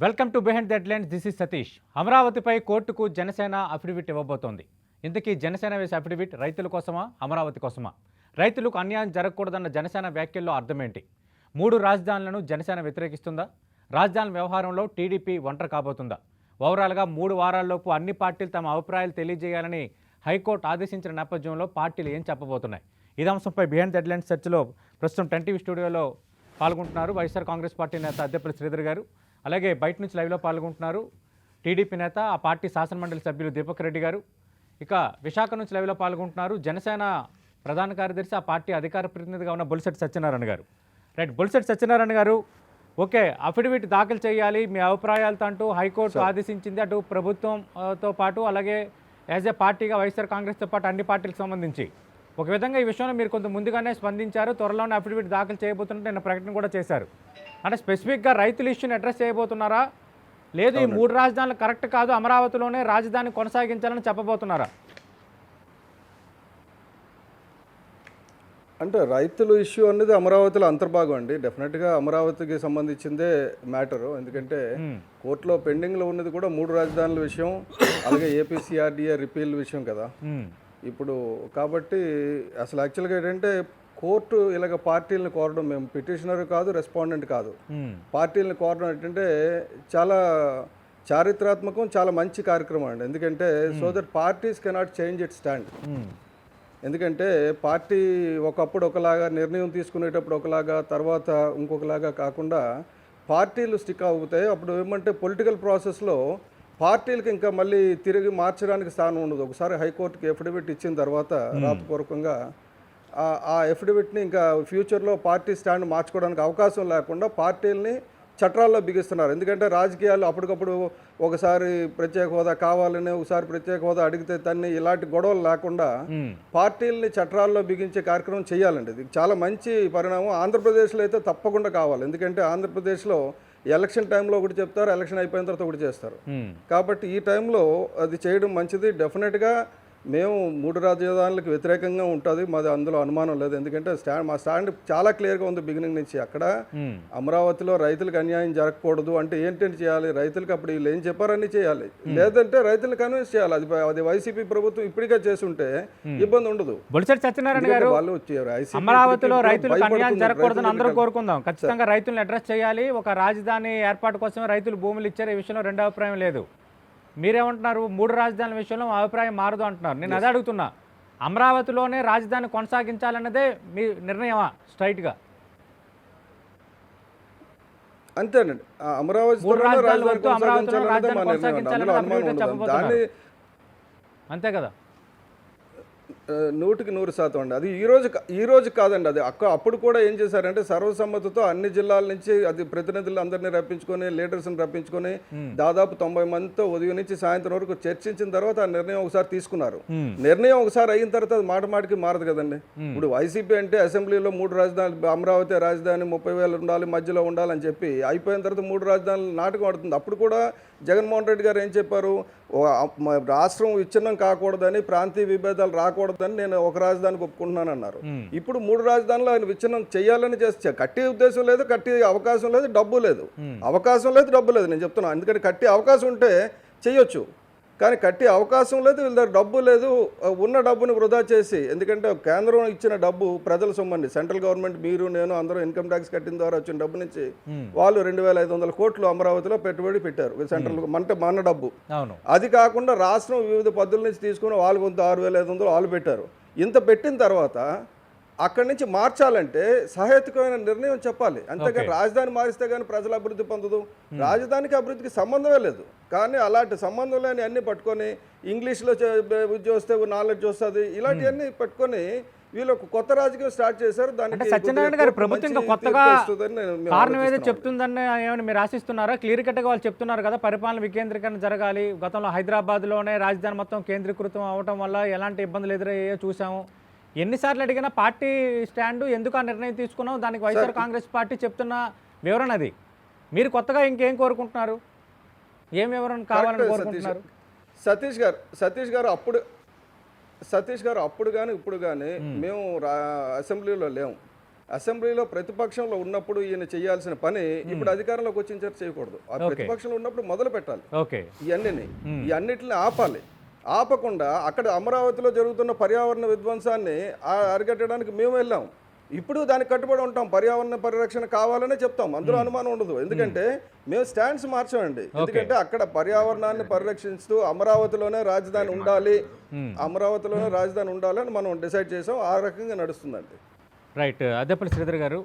Welcome to behind the headlines. This is Satish. అమరావతిపై కోర్టుకు Janasena affidavit ఇవ్వబోతోంది. ఇంతకీ జనసేన వేసే అఫిడవిట్ రైతుల కోసమా, అమరావతి కోసమా? రైతులకు అన్యాయం జరగకూడదన్న జనసేన వ్యాఖ్యల్లో అర్థమేంటి? 3 రాజధానులను జనసేన వ్యతిరేకిస్తుందా? రాజధానుల వ్యవహారంలో టీడీపీ ఒంటరి కాబోతుందా? ఓవరాల్గా 3 వారాల్లోపు అన్ని పార్టీలు తమ అభిప్రాయాలు తెలియజేయాలని హైకోర్టు ఆదేశించిన నేపథ్యంలో పార్టీలు ఏం చెప్పబోతున్నాయి? ఈ అంశంపై బిహైండ్ ద హెడ్లైన్స్ చర్చలో ప్రస్తుతం 10 టీవీ స్టూడియోలో పాల్గొంటున్నారు వైఎస్ఆర్ కాంగ్రెస్ పార్టీ నేత అద్దెపల్లి శ్రీధర్ గారు. అలాగే బయట నుంచి లైవ్లో పాల్గొంటున్నారు టీడీపీ నేత, ఆ పార్టీ శాసనమండలి సభ్యులు దీపక్ రెడ్డి గారు. ఇక విశాఖ నుంచి లైవ్లో పాల్గొంటున్నారు జనసేన ప్రధాన కార్యదర్శి, ఆ పార్టీ అధికార ప్రతినిధిగా ఉన్న బొలిశెట్టి సత్యనారాయణ గారు. రైట్, బొలిశెట్టి సత్యనారాయణ గారు, ఓకే, అఫిడవిట్ దాఖలు చేయాలి మీ అభిప్రాయాలతో అంటూ హైకోర్టు ఆదేశించింది. అటు ప్రభుత్వంతో పాటు అలాగే యాజ్ ఏ పార్టీగా వైఎస్ఆర్ కాంగ్రెస్తో పాటు అన్ని పార్టీలకు సంబంధించి ఒక విధంగా ఈ విషయంలో మీరు కొంత ముందుగానే స్పందించారు. త్వరలోనే అఫిడవిట్ దాఖలు చేయబోతున్నట్టు నిన్న ప్రకటన కూడా చేశారు. అంటే స్పెసిఫిక్గా రైతుల ఇష్యూని అడ్రస్ చేయబోతున్నారా, లేదు ఈ 3 రాజధానులు కరెక్ట్ కాదు, అమరావతిలోనే రాజధాని కొనసాగించాలని చెప్పబోతున్నారా? అంటే రైతుల ఇష్యూ అనేది అమరావతిలో అంతర్భాగం అండి. డెఫినెట్గా అమరావతికి సంబంధించిందే మ్యాటరు. ఎందుకంటే కోర్టులో పెండింగ్లో ఉన్నది కూడా 3 రాజధానుల విషయం, అలాగే ఏపీసీఆర్డీఏ రిపీల్ విషయం కదా ఇప్పుడు. కాబట్టి అసలు యాక్చువల్గా ఏంటంటే కోర్టు ఇలాగ పార్టీలను కోరడం, మేము పిటిషనర్ కాదు, రెస్పాండెంట్ కాదు, పార్టీలను కోరడం ఏంటంటే చాలా చారిత్రాత్మకం, చాలా మంచి కార్యక్రమం అండి. ఎందుకంటే so that parties cannot change it stand. ఎందుకంటే పార్టీ ఒకప్పుడు ఒకలాగా నిర్ణయం తీసుకునేటప్పుడు ఒకలాగా, తర్వాత ఇంకొకలాగా కాకుండా పార్టీలు స్టిక్ అవుతాయి. అప్పుడు ఏమంటే పొలిటికల్ ప్రాసెస్లో పార్టీలకు ఇంకా మళ్ళీ తిరిగి మార్చడానికి స్థానం ఉండదు. ఒకసారి హైకోర్టుకి ఎఫిడవిట్ ఇచ్చిన తర్వాత రాతపూర్వకంగా ఆ ఎఫిడవిట్ని ఇంకా ఫ్యూచర్లో పార్టీ స్టాండ్ మార్చుకోవడానికి అవకాశం లేకుండా పార్టీలని చట్టాల్లో బిగిస్తున్నారు. ఎందుకంటే రాజకీయాలు అప్పటికప్పుడు ఒకసారి ప్రత్యేక హోదా కావాలని, ఒకసారి ప్రత్యేక హోదా అడిగితే తన్ని, ఇలాంటి గొడవలు లేకుండా పార్టీలని చట్టాల్లో బిగించే కార్యక్రమం చేయాలండి. ఇది చాలా మంచి పరిణామం. ఆంధ్రప్రదేశ్లో అయితే తప్పకుండా కావాలి. ఎందుకంటే ఆంధ్రప్రదేశ్లో ఎలక్షన్ టైంలో ఒకటి చెప్తారు, ఎలక్షన్ అయిపోయిన తర్వాత ఒకటి చేస్తారు. కాబట్టి ఈ టైంలో అది చేయడం మంచిది. డెఫినెట్గా మేము 3 రాజధానులకు వ్యతిరేకంగా ఉంటుంది, మాది అందులో అనుమానం లేదు. ఎందుకంటే మా స్టాండ్ చాలా క్లియర్గా ఉంది బిగినింగ్ నుంచి. అక్కడ అమరావతిలో రైతులకు అన్యాయం జరగకూడదు అంటే ఏంటంటే చేయాలి, రైతులకు అప్పుడు వీళ్ళు ఏం చెప్పారని చేయాలి, లేదంటే రైతులు కన్విన్స్ చేయాలి. అది వైసీపీ ప్రభుత్వం ఇప్పటికే చేస్తుంటే ఇబ్బంది ఉండదు. బొలిశెట్టి సత్యనారాయణ గారు, అమరావతిలో రైతులకు అన్యాయం జరగకూడదని అందరూ కోరుకుందాం. ఖచ్చితంగా రైతులను అడ్రస్ చేయాలి. ఒక రాజధాని ఏర్పాటు కోసం రైతులు భూములు ఇచ్చారు, ఈ విషయంలో రెండో అభిప్రాయం లేదు. మీరేమంటున్నారు? 3 రాజధానుల విషయంలో మా అభిప్రాయం మారదు అంటున్నారు. నేను అదే అడుగుతున్నా, అమరావతిలోనే రాజధాని కొనసాగించాలన్నదే మీ నిర్ణయమా స్ట్రైట్గా? అంతేనండి, అమరావతి అంతే కదా, 100% అండి. అది ఈ రోజు కాదండి. అది అప్పుడు కూడా ఏం చేశారంటే సర్వసమ్మతితో అన్ని జిల్లాల నుంచి అది ప్రతినిధులు అందరినీ రప్పించుకొని, లీడర్స్ని రప్పించుకొని దాదాపు 90 మందితో ఉదయం నుంచి సాయంత్రం వరకు చర్చించిన తర్వాత ఆ నిర్ణయం ఒకసారి తీసుకున్నారు. నిర్ణయం ఒకసారి అయిన తర్వాత అది మాటికి మారదు కదండి. ఇప్పుడు వైసీపీ అంటే అసెంబ్లీలో 3 రాజధానులు, అమరావతి రాజధాని 30,000 ఉండాలి, మధ్యలో ఉండాలని చెప్పి అయిపోయిన తర్వాత 3 రాజధానులు నాటకం ఆడుతుంది. అప్పుడు కూడా జగన్మోహన్ రెడ్డి గారు ఏం చెప్పారు, రాష్ట్రం విచ్ఛిన్నం కాకూడదని, ప్రాంతీయ విభేదాలు రాకూడదని నేను ఒక రాజధానికి ఒప్పుకుంటున్నాను అన్నారు. ఇప్పుడు 3 రాజధానులు ఆయన విచ్ఛిన్నం చేయాలని చేస్తే కట్టే ఉద్దేశం లేదు, కట్టే అవకాశం లేదు, డబ్బు లేదు. నేను చెప్తున్నాను. ఎందుకంటే కట్టే అవకాశం ఉంటే చేయొచ్చు, కానీ కట్టే అవకాశం లేదు, వీళ్ళ దగ్గర డబ్బు లేదు. ఉన్న డబ్బుని వృధా చేసి, ఎందుకంటే కేంద్రం ఇచ్చిన డబ్బు ప్రజల సొమ్మండి. సెంట్రల్ గవర్నమెంట్, మీరు నేను అందరూ ఇన్కమ్ ట్యాక్స్ కట్టిన ద్వారా వచ్చిన డబ్బు నుంచి వాళ్ళు 2,500 కోట్లు అమరావతిలో పెట్టుబడి పెట్టారు సెంట్రల్, మన డబ్బు. అది కాకుండా రాష్ట్రం వివిధ పద్ధతుల నుంచి తీసుకుని వాళ్ళు కొంత 6,500 వాళ్ళు పెట్టారు. ఇంత పెట్టిన తర్వాత అక్కడి నుంచి మార్చాలంటే సహేతుకమైన నిర్ణయం చెప్పాలి. అంతేగాని రాజధాని మారిస్తే కానీ ప్రజల అభివృద్ధి పొందదు, రాజధానికి అభివృద్ధికి సంబంధమే లేదు. కానీ అలాంటి సంబంధం లేని అన్ని పట్టుకొని, ఇంగ్లీష్లో విద్య వస్తే నాలెడ్జ్ వస్తుంది, ఇలాంటివన్నీ పట్టుకొని వీళ్ళు ఒక కొత్త రాజకీయం స్టార్ట్ చేశారు. దానికి సత్యనారాయణ గారు, ప్రభుత్వం ఇంకా కొత్తగా కారణం ఏదో చెప్తుందని ఏమైనా మీరు ఆశిస్తున్నారా? క్లియర్ కట్గా వాళ్ళు చెప్తున్నారు కదా, పరిపాలన వికేంద్రీకరణ జరగాలి. గతంలో హైదరాబాద్లోనే రాజధాని మొత్తం కేంద్రీకృతం అవడం వల్ల ఎలాంటి ఇబ్బందులు ఎదురయ్యాయో చూసాము. ఎన్నిసార్లు అడిగినా పార్టీ స్టాండు ఎందుకు ఆ నిర్ణయం తీసుకున్నాం, దానికి వైఎస్ఆర్ కాంగ్రెస్ పార్టీ చెప్తున్న వివరణ అది. మీరు కొత్తగా ఇంకేం కోరుకుంటున్నారు, ఏం వివరణ కావాలని కోరుకుంటున్నారు? సతీష్ గారు అప్పుడు కానీ ఇప్పుడు కానీ మేము అసెంబ్లీలో లేము. అసెంబ్లీలో ప్రతిపక్షంలో ఉన్నప్పుడు ఈయన చేయాల్సిన పని ఇప్పుడు అధికారంలోకి వచ్చిన చర్చ చేయకూడదు. ఆ ప్రతిపక్షంలో ఉన్నప్పుడు మొదలు పెట్టాలి ఓకే. ఈ అన్నిటిని ఆపాలి. ఆపకుండా అక్కడ అమరావతిలో జరుగుతున్న పర్యావరణ విధ్వంసాన్ని అరికట్టడానికి మేము వెళ్ళాం. ఇప్పుడు దానికి కట్టుబడి ఉంటాం. పర్యావరణ పరిరక్షణ కావాలనే చెప్తాం, అందులో అనుమానం ఉండదు. ఎందుకంటే మేము స్టాండ్స్ మార్చామండి. ఎందుకంటే అక్కడ పర్యావరణాన్ని పరిరక్షిస్తూ అమరావతిలోనే రాజధాని ఉండాలి, అమరావతిలోనే రాజధాని ఉండాలని మనం డిసైడ్ చేసాం. ఆ రకంగా నడుస్తుందండి. రైట్. అద్దెపల్లి శ్రీధర్ గారు,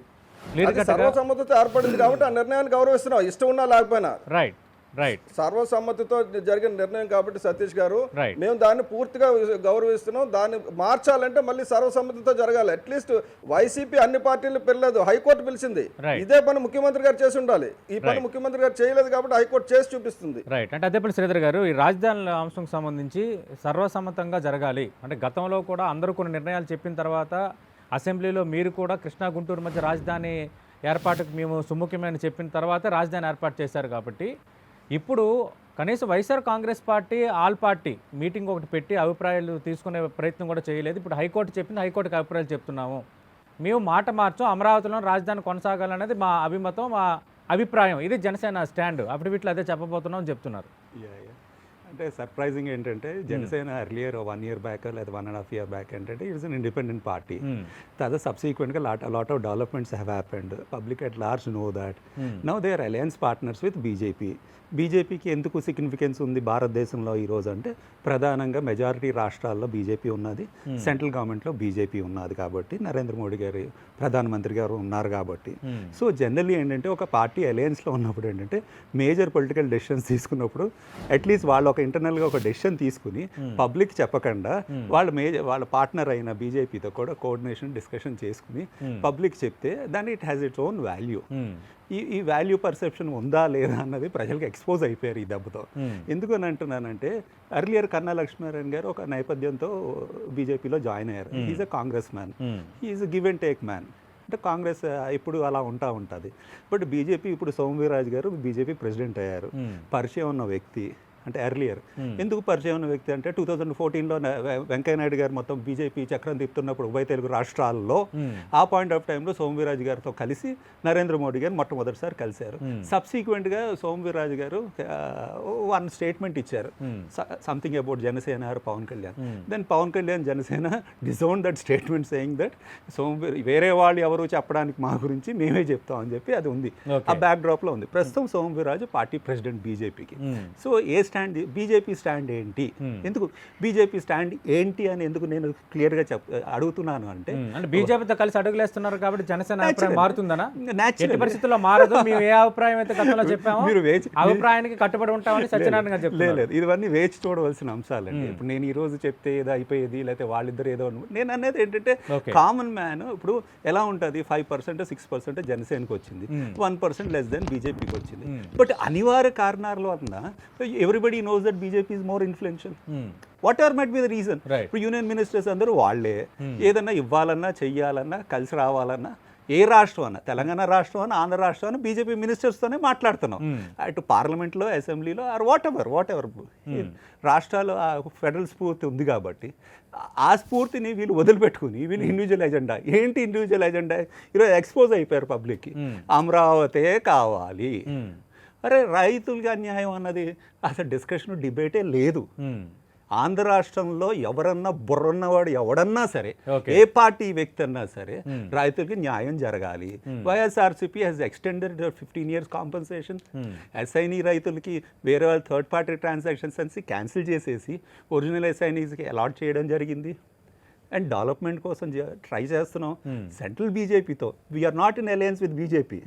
అది సర్వసమ్మతితో ఏర్పడింది కాబట్టి ఆ నిర్ణయాన్ని గౌరవిస్తున్నాం, ఇష్టం ఉన్నా లేకపోయినా. Right right. సర్వసమ్మతితో జరిగిన నిర్ణయం కాబట్టి సతీష్ గారు, Right. మేము దాన్ని పూర్తిగా గౌరవిస్తున్నాం. దాన్ని మార్చాలంటే మళ్ళీ సర్వసమ్మతితో జరగాలి. అట్లీస్ట్ వైసీపీ అన్ని పార్టీలు పిలలేదు, హైకోర్టు పిలిచింది. Right. ఇదే పని ముఖ్యమంత్రి గారు చేసి ఉండాలి. ఈ పని ముఖ్యమంత్రి గారు చేయలేదు కాబట్టి హైకోర్టు చేసి చూపిస్తుంది. రైట్. అంటే అద్దెపల్లి శ్రీధర్ గారు, ఈ రాజధానుల అంశం సంబంధించి సర్వసమ్మతంగా జరగాలి అంటే గతంలో కూడా అందరూ కొన్ని నిర్ణయాలు చెప్పిన తర్వాత అసెంబ్లీలో మీరు కూడా కృష్ణా గుంటూరు మధ్య రాజధాని ఏర్పాటుకు మేము సుముఖ్యమైన చెప్పిన తర్వాత రాజధాని ఏర్పాటు చేశారు కాబట్టి ఇప్పుడు కనీసం YSR Congress party all party meeting ఒకటి పెట్టి అభిప్రాయాలు తీసుకునే ప్రయత్నం కూడా చేయలేదు. ఇప్పుడు హైకోర్టు చెప్పింది, హైకోర్టుకి అభిప్రాయాలు చెప్తున్నాము, మేము మాట మార్చాం, అమరావతిలో రాజధాని కొనసాగాలనేది మా అభిమతం, మా అభిప్రాయం, ఇది జనసేన స్టాండ్. అఫిడవిట్లో అదే చెప్పబోతున్నాం అని చెప్తున్నారు. అంటే సర్ప్రైజింగ్ ఏంటంటే జనసేన ఎర్లియర్ 1 year బ్యాక్ లేదా 1.5 year బ్యాక్ ఏంటంటే ఇట్స్ అన్ ఇండిపెండెంట్ పార్టీ. తర్వాత సబ్సిక్వెంట్గా lot of developments have happened. Public at large know that. Now they are alliance partners with BJP. బీజేపీకి ఎందుకు సిగ్నిఫికెన్స్ ఉంది భారతదేశంలో ఈరోజు అంటే ప్రధానంగా మెజారిటీ రాష్ట్రాల్లో బీజేపీ ఉన్నది, సెంట్రల్ గవర్నమెంట్లో బీజేపీ ఉన్నది కాబట్టి నరేంద్ర మోడీ గారు ప్రధానమంత్రి గారు ఉన్నారు కాబట్టి. సో జనరల్లీ ఏంటంటే ఒక పార్టీ అలయన్స్లో ఉన్నప్పుడు ఏంటంటే మేజర్ పొలిటికల్ డెసిషన్స్ తీసుకున్నప్పుడు అట్లీస్ట్ వాళ్ళు ఒక ఇంటర్నల్గా ఒక డెసిషన్ తీసుకుని పబ్లిక్ చెప్పకుండా వాళ్ళ పార్ట్నర్ అయిన బీజేపీతో కూడా కోఆర్డినేషన్ డిస్కషన్ చేసుకుని పబ్లిక్ చెప్తే దాన్ని it has its own value. ఈ వాల్యూ పర్సెప్షన్ ఉందా లేదా అన్నది ప్రజలకు ఎక్స్పోజ్ అయిపోయారు ఈ దెబ్బతో. ఎందుకని అంటున్నానంటే ఎర్లియర్ కన్నా లక్ష్మీనారాయణ గారు ఒక నేపథ్యంతో బీజేపీలో జాయిన్ అయ్యారు. Is a Congress man, is a give and take man. అంటే కాంగ్రెస్ ఇప్పుడు అలా ఉంటుంది. బట్ బీజేపీ ఇప్పుడు సోమవీర్రాజు గారు బీజేపీ ప్రెసిడెంట్ అయ్యారు, పరిచయం ఉన్న వ్యక్తి. అంటే ఎర్లియర్ ఎందుకు పరిచయం ఉన్న వ్యక్తి అంటే 2014లో వెంకయ్యనాయుడు గారు మొత్తం బీజేపీ చక్రం తిప్పుతున్నప్పుడు ఉభయ తెలుగు రాష్ట్రాల్లో ఆ పాయింట్ ఆఫ్ టైంలో సోమవీర్రాజు గారితో కలిసి నరేంద్ర మోడీ గారు మొట్టమొదటిసారి కలిశారు. సబ్సీక్వెంట్గా సోమవీర్రాజు గారు వన్ స్టేట్మెంట్ ఇచ్చారు, something about Janasena are Pawan Kalyan. Then Pawan Kalyan Janasena disown that statement saying that వేరే వాళ్ళు ఎవరు చెప్పడానికి మా గురించి మేమే చెప్తాం అని చెప్పి అది ఉంది. ఆ బ్యాక్ డ్రాప్లో ఉంది. ప్రస్తుతం సోమవీర్రాజు పార్టీ ప్రెసిడెంట్ బీజేపీకి. So a stand BJP stand ఏంటి, ఎందుకు బీజేపీ స్టాండ్ ఏంటి అని ఎందుకు నేను క్లియర్గా అడుగుతున్నాను అంటే బీజేపీతో కలిసి అడుగులేస్తున్నారు కాబట్టి జనసేన అభిప్రాయం మారుతుందనా? ఎట్టి పరిస్థితుల్లో మారదు. మేము ఏ అభిప్రాయం అయితే గతంలో చెప్పామో అభిప్రాయానికి కట్టుబడి ఉంటామని సత్యనారాయణ గారు చెప్తున్నారు. లేదు, ఇవన్నీ వేచి చూడవలసిన అంశాలండి. ఇప్పుడు నేను ఈ రోజు చెప్తే ఏదో అయిపోయేది, లేకపోతే వాళ్ళిద్దరు ఏదో నేను అనేది ఏంటంటే కామన్ మ్యాన్ ఇప్పుడు ఎలా ఉంటుంది, 5% 6% జనసేనకి వచ్చింది, 1% లెస్ దెన్ బీజేపీకి వచ్చింది. బట్ అనివార్య కారణాల వలన everybody knows that BJP is more influential. Whatever might be the reason. ఇప్పుడు యూనియన్ మినిస్టర్స్ అందరూ వాళ్ళే. ఏదన్నా ఇవ్వాలన్నా చెయ్యాలన్నా కలిసి రావాలన్నా ఏ రాష్ట్రం అన్నా, తెలంగాణ రాష్ట్రం అన్నా, ఆంధ్ర రాష్ట్రం అన్నా బీజేపీ మినిస్టర్స్తోనే మాట్లాడుతున్నాం. అటు పార్లమెంట్లో, అసెంబ్లీలో ఆర్ వాట్ ఎవర్ రాష్ట్రాలు ఫెడరల్ స్ఫూర్తి ఉంది కాబట్టి ఆ స్ఫూర్తిని వీళ్ళు వదిలిపెట్టుకుని వీళ్ళు ఇండివిజువల్ ఎజెండా ఏంటి, ఇండివిజువల్ ఎజెండా ఈరోజు ఎక్స్పోజ్ అయిపోయారు పబ్లిక్కి. అమరావతే కావాలి. అరే రైతులకి అన్యాయం అన్నది అసలు డిస్కషన్ డిబేటే లేదు. ఆంధ్ర రాష్ట్రంలో ఎవరన్నా బుర్రన్నవాడు ఎవడన్నా సరే, ఏ పార్టీ వ్యక్తి అన్నా సరే రైతులకి న్యాయం జరగాలి. YSRCP has extended 15 years compensation. ఎస్ఐని రైతులకి వేరే వాళ్ళు థర్డ్ పార్టీ ట్రాన్సాక్షన్స్ అని క్యాన్సిల్ చేసేసి ఒరిజినల్ ఎస్ఐనీస్కి అలాట్ చేయడం జరిగింది. అండ్ డెవలప్మెంట్ కోసం ట్రై చేస్తున్నాం సెంట్రల్ బీజేపీతో. We're not in alliance with BJP,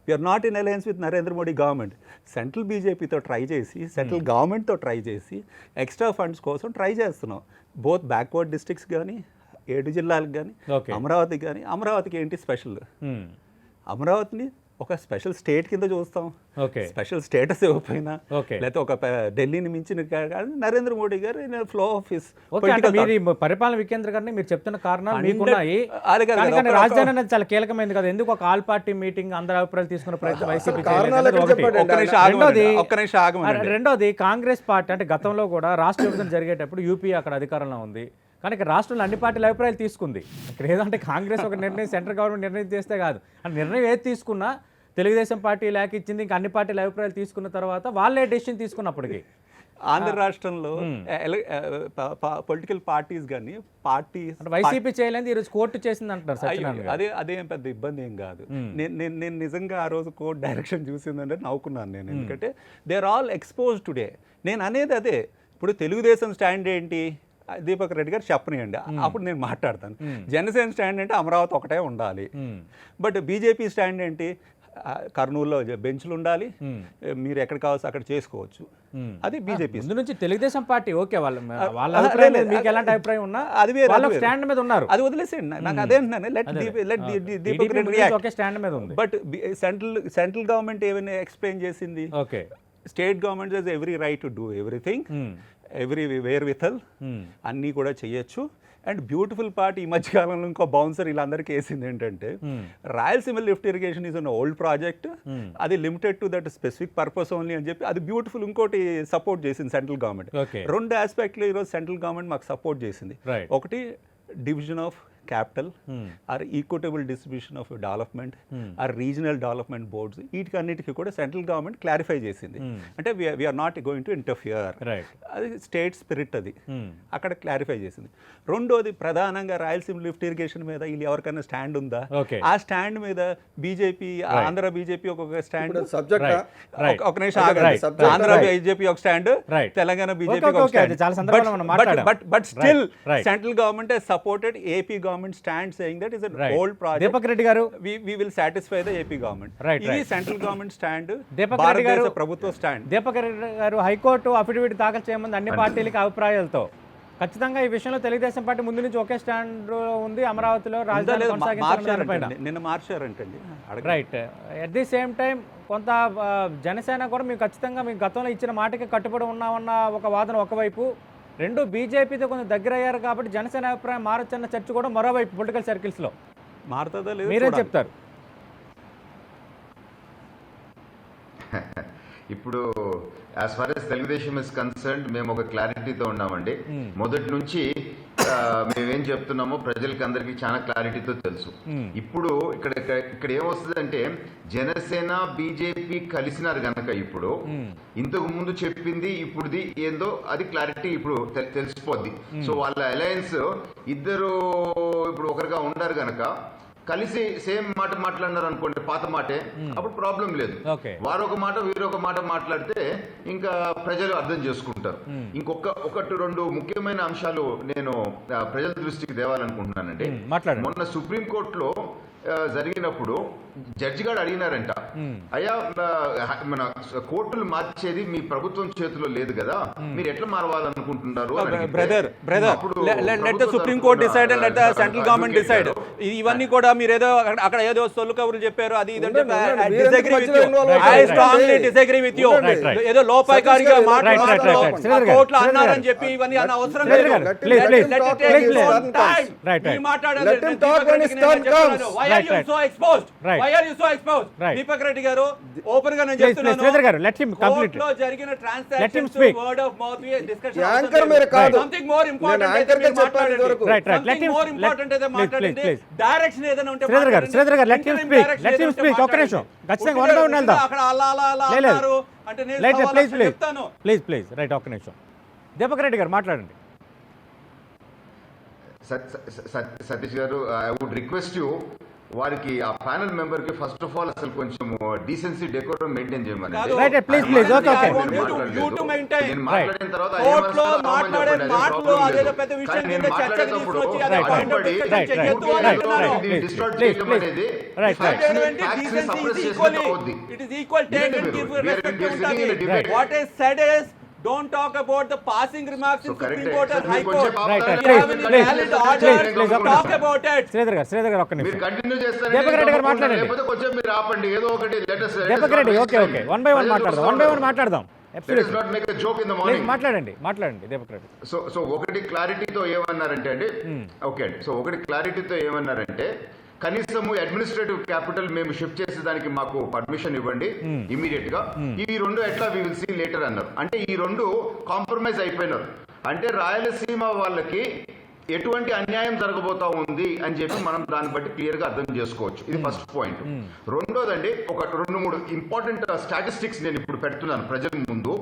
we're not in alliance with Narendra Modi government. Central బీజేపీతో ట్రై చేసి, సెంట్రల్ గవర్నమెంట్తో ట్రై చేసి ఎక్స్ట్రా ఫండ్స్ కోసం ట్రై చేస్తున్నాం. బోత్ బ్యాక్వర్డ్ డిస్ట్రిక్ట్స్ కానీ, 7 జిల్లాలకు కానీ, అమరావతికి కానీ. అమరావతికి ఏంటి స్పెషల్, అమరావతిని ఒక స్పెషల్ స్టేట్ కింద చూస్తాం. స్పెషల్ స్టేటస్ ఇవ్వకపోయినా, లేకపోతే ఒక ఢిల్లీని మించిన నరేంద్ర మోడీ గారు ఫ్లో ఆఫ్ హిస్ పరిపాలన వికేంద్రీకరణ మీరు చెప్తున్న కారణాలు మీకున్నాయి. రాజధాని అనేది చాలా కీలకమైంది కదా, ఎందుకు ఒక ఆల్ పార్టీ మీటింగ్ అందరి అభిప్రాయాలు తీసుకున్న ప్రయత్నం వైసీపీ. రెండోది కాంగ్రెస్ పార్టీ అంటే గతంలో కూడా రాష్ట్ర విభజన జరిగేటప్పుడు యూపీ అక్కడ అధికారంలో ఉంది, కానీ ఇక్కడ రాష్ట్రంలో అన్ని పార్టీల అభిప్రాయాలు తీసుకుంది. ఇక్కడ ఏదంటే కాంగ్రెస్ ఒక నిర్ణయం, సెంట్రల్ గవర్నమెంట్ నిర్ణయం చేస్తే కాదు, ఆ నిర్ణయం ఏది తీసుకున్నా తెలుగుదేశం పార్టీ లేఖ ఇచ్చింది, ఇంకా అన్ని పార్టీల అభిప్రాయాలు తీసుకున్న తర్వాత వాళ్ళే డెసిషన్ తీసుకున్నప్పటికీ ఆంధ్ర రాష్ట్రంలో పొలిటికల్ పార్టీస్ కానీ వైసీపీ చేయలేదు, ఈరోజు కోర్టు చేసింది అంటున్నారు సత్యనారాయణ గారు. అదేం పెద్ద ఇబ్బంది ఏం కాదు. నేను నిజంగా ఆ రోజు కోర్ట్ డైరెక్షన్ చూసిందంటే నవ్వుకున్నాను నేను, ఎందుకంటే they are all expose today. నేను అనేది అదే, ఇప్పుడు తెలుగుదేశం స్టాండ్ ఏంటి, దీపక్ రెడ్డి గారు చెప్పనియండి, అప్పుడు నేను మాట్లాడతాను. జనసేన స్టాండ్ అంటే అమరావతి ఒకటే ఉండాలి. బట్ బీజేపీ స్టాండ్ ఏంటి, కర్నూలులో బెంచ్లు ఉండాలి, మీరు ఎక్కడ కావాల్సి అక్కడ చేసుకోవచ్చు. అది బీజేపీ ముందు నుంచి తెలుగుదేశం పార్టీ ఓకే, వాళ్ళ అభిప్రాయం లేదు, మీకు ఎలాంటి అభిప్రాయం ఉన్నా అది వేరే, వాళ్ళ స్టాండ్ మీద ఉన్నారు. అది వదిలేసేయండి, నాకు అదే దీపక్ రెడ్డి ఒకే స్టాండ్ మీద ఉంది. బట్ సెంట్రల్ గవర్నమెంట్ ఏమైనా ఎక్స్ప్లెయిన్ చేసింది, okay state government has every right to do everything, everywhere with all అన్నీ కూడా చేయొచ్చు. అండ్ బ్యూటిఫుల్ పార్ట్ ఈ మధ్యకాలంలో ఇంకో బౌన్సర్ వీళ్ళందరికీ వేసింది ఏంటంటే, Rayalaseema lift irrigation is an old project, అది limited to that specific purpose only అని చెప్పి అది బ్యూటిఫుల్ ఇంకోటి సపోర్ట్ చేసింది సెంట్రల్ గవర్నమెంట్. రెండు ఆస్పెక్ట్లు ఈరోజు సెంట్రల్ గవర్నమెంట్ మాకు సపోర్ట్ చేసింది. ఒకటి division of capital, or equitable distribution of development, or regional development boards, వీటికన్నిటికీ కూడా సెంట్రల్ గవర్నమెంట్ క్లారిఫై చేసింది. అంటే we're not going to interfere, అది స్టేట్ స్పిరిట్, అది అక్కడ క్లారిఫై చేసింది. రెండోది ప్రధానంగా రాయలసీమ లిఫ్ట్ ఇరిగేషన్ మీద వీళ్ళు ఎవరికైనా స్టాండ్ ఉందా, ఆ స్టాండ్ మీద బీజేపీ, ఆంధ్ర బీజేపీ ఒక్కొక్క స్టాండ్, ఒక నిమిషం ఆగండి, ఆంధ్ర బీజేపీ ఒక స్టాండ్, తెలంగాణ బీజేపీ ఒక stand. But still central government has supported AP government stand saying that is an old project. Deepak Reddy గారు, we will satisfy the AP government. ఇది central government stand, Deepak Reddy గారు ప్రభుత్వ స్టాండ్. దీపక్ రెడ్డి గారు హైకోర్టు అఫిడవిట్ దాఖలు చేయమంది అన్ని పార్టీలకి అభిప్రాయాలతో. ఖచ్చితంగా ఈ విషయంలో తెలుగుదేశం పార్టీ ముందు నుంచి ఒకే స్టాండ్ ఉంది, అమరావతిలో రాజధాని కొనసాగించాలని. నిన్న మార్చారంటండి. Right. At the same time కొంత జనసేన కూడా మేము ఖచ్చితంగా మీకు గతంలో ఇచ్చిన మాటకి కట్టుబడి ఉన్నామన్న ఒక వాదన ఒకవైపు, రెండు బీజేపీతో కొంచెం దగ్గర అయ్యారు కాబట్టి జనసేన అభిప్రాయం మారొచ్చన్న చర్చ కూడా మరోవైపు పొలిటికల్ సర్కిల్స్లో మారుతుందా లేదు, మీరేం చెప్తారు? ఇప్పుడు as far yes Telugu Desam is concerned మేము ఒక క్లారిటీతో ఉన్నామండి. మొదటి నుంచి మేమేం చెప్తున్నామో ప్రజలకి అందరికీ చాలా క్లారిటీతో తెలుసు. ఇప్పుడు ఇక్కడ ఏమొస్తుందంటే, జనసేన బీజేపీ కలిసినారు గనక ఇప్పుడు ఇంతకు ముందు చెప్పింది ఇప్పుడుది ఏందో అది క్లారిటీ ఇప్పుడు తెలిసిపోద్ది. సో వాళ్ళ అలయన్స్ ఇద్దరు ఇప్పుడు ఒకరిగా ఉండారు గనక కలిసి సేమ్ మాట మాట్లాడినారు అనుకోండి, పాత మాటే, అప్పుడు ప్రాబ్లం లేదు. వారొక మాట వీరొక మాట మాట్లాడితే ఇంకా ప్రజలు అర్థం చేసుకుంటారు. ఒకటి రెండు ముఖ్యమైన అంశాలు నేను ప్రజల దృష్టికి తేవాలనుకుంటున్నానండి. మొన్న సుప్రీంకోర్టులో జరిగినప్పుడు జడ్జి గారు అడిగినారంట, అయ్యా మన కోర్టులు మార్చేది మీ ప్రభుత్వం చేతిలో లేదు కదా, మీరు ఎట్లా మారవాలనుకుంటున్నారు? Supreme court decide and let the central government decide. ఇవన్నీ కూడా మీరు ఏదో అక్కడ ఏదో సొల్లు కబుర్లు చెప్పారు, అది ఇదంటే డిసగ్రీ విత్ యూ, ఏదో లోపాయకారిగా కోర్టులో అన్నారని చెప్పి ఇవన్నీ అన్న అవసరం లేదు. దీపక్ రెడ్డి గారు ఓపెన్ గా నేను చెప్తున్నాను, కోర్టులో జరిగిన transactions word of mouth discussion anchor మీరు కాదు, సంథింగ్ మోర్ ఇంపార్టెంట్ అయితే మీరు మాట్లాడండి, సంథింగ్ మోర్ ఇంపార్టెంట్ అయితే మాట్లాడండి, డైరెక్షన్ ఏదైనా ఉంటే మాట్లాడండి. శ్రీధర్ గారు లెట్ హిమ్ స్పీక్ ఒక్క నిమిషం, ఖచ్చితంగా వన్ బై వన్ వెళ్దాం. అక్కడ అలా అలా అలా అన్నారు అంటే నేను చెప్తాను. ప్లీజ్ రైట్, ఒక్క నిమిషం. దీపక్ రెడ్డి గారు మాట్లాడండి. సతీష్ గారు, ఐ వుడ్ రిక్వెస్ట్ యూ, వారికి ఆ ప్యానెల్ మెంబర్ కి ఫస్ట్ ఆఫ్ ఆల్ అసలు కొంచెం డీసెన్సీ డెకోరం మెయింటైన్ చేయమని. నేను మాట్లాడిన తర్వాత Don't talk about the passing remarks in Supreme Court or High Court. Talk about it. Sridhar గారు ఒక్క నిమిషం. మీరు కంటిన్యూ చేస్తారంటే దీపక్ రెడ్డి గారు మాట్లాడండి. లేకపోతే కొంచెం మీరు ఆపండి, ఏదో ఒకటి latest. Deepak Reddy okay one by one మాట్లాడదాం. మాట్లాడండి దీపక్ రెడ్డి. సో ఒకటి క్లారిటీతో ఏమన్నారంటే అండి, ఓకే అండి, సో ఒకటి క్లారిటీతో ఏమన్నారంటే, కనీసము అడ్మినిస్ట్రేటివ్ క్యాపిటల్ మేము షిఫ్ట్ చేసేదానికి మాకు పర్మిషన్ ఇవ్వండి ఇమీడియట్ గా. ఈ రెండు ఎట్లా వి విల్ సీ లేటర్ అన్నారు. అంటే ఈ రెండు కాంప్రమైజ్ అయిపోయినారు. అంటే రాయలసీమ వాళ్ళకి ఎటువంటి అన్యాయం జరగబోతా ఉంది అని చెప్పి మనం దాన్ని బట్టి క్లియర్ గా అర్థం చేసుకోవచ్చు. ఇది ఫస్ట్ పాయింట్. రెండోదండి, ఒక 2-3 ఇంపార్టెంట్ స్టాటిస్టిక్స్ నేను ఇప్పుడు పెడుతున్నాను ప్రజల ముందు.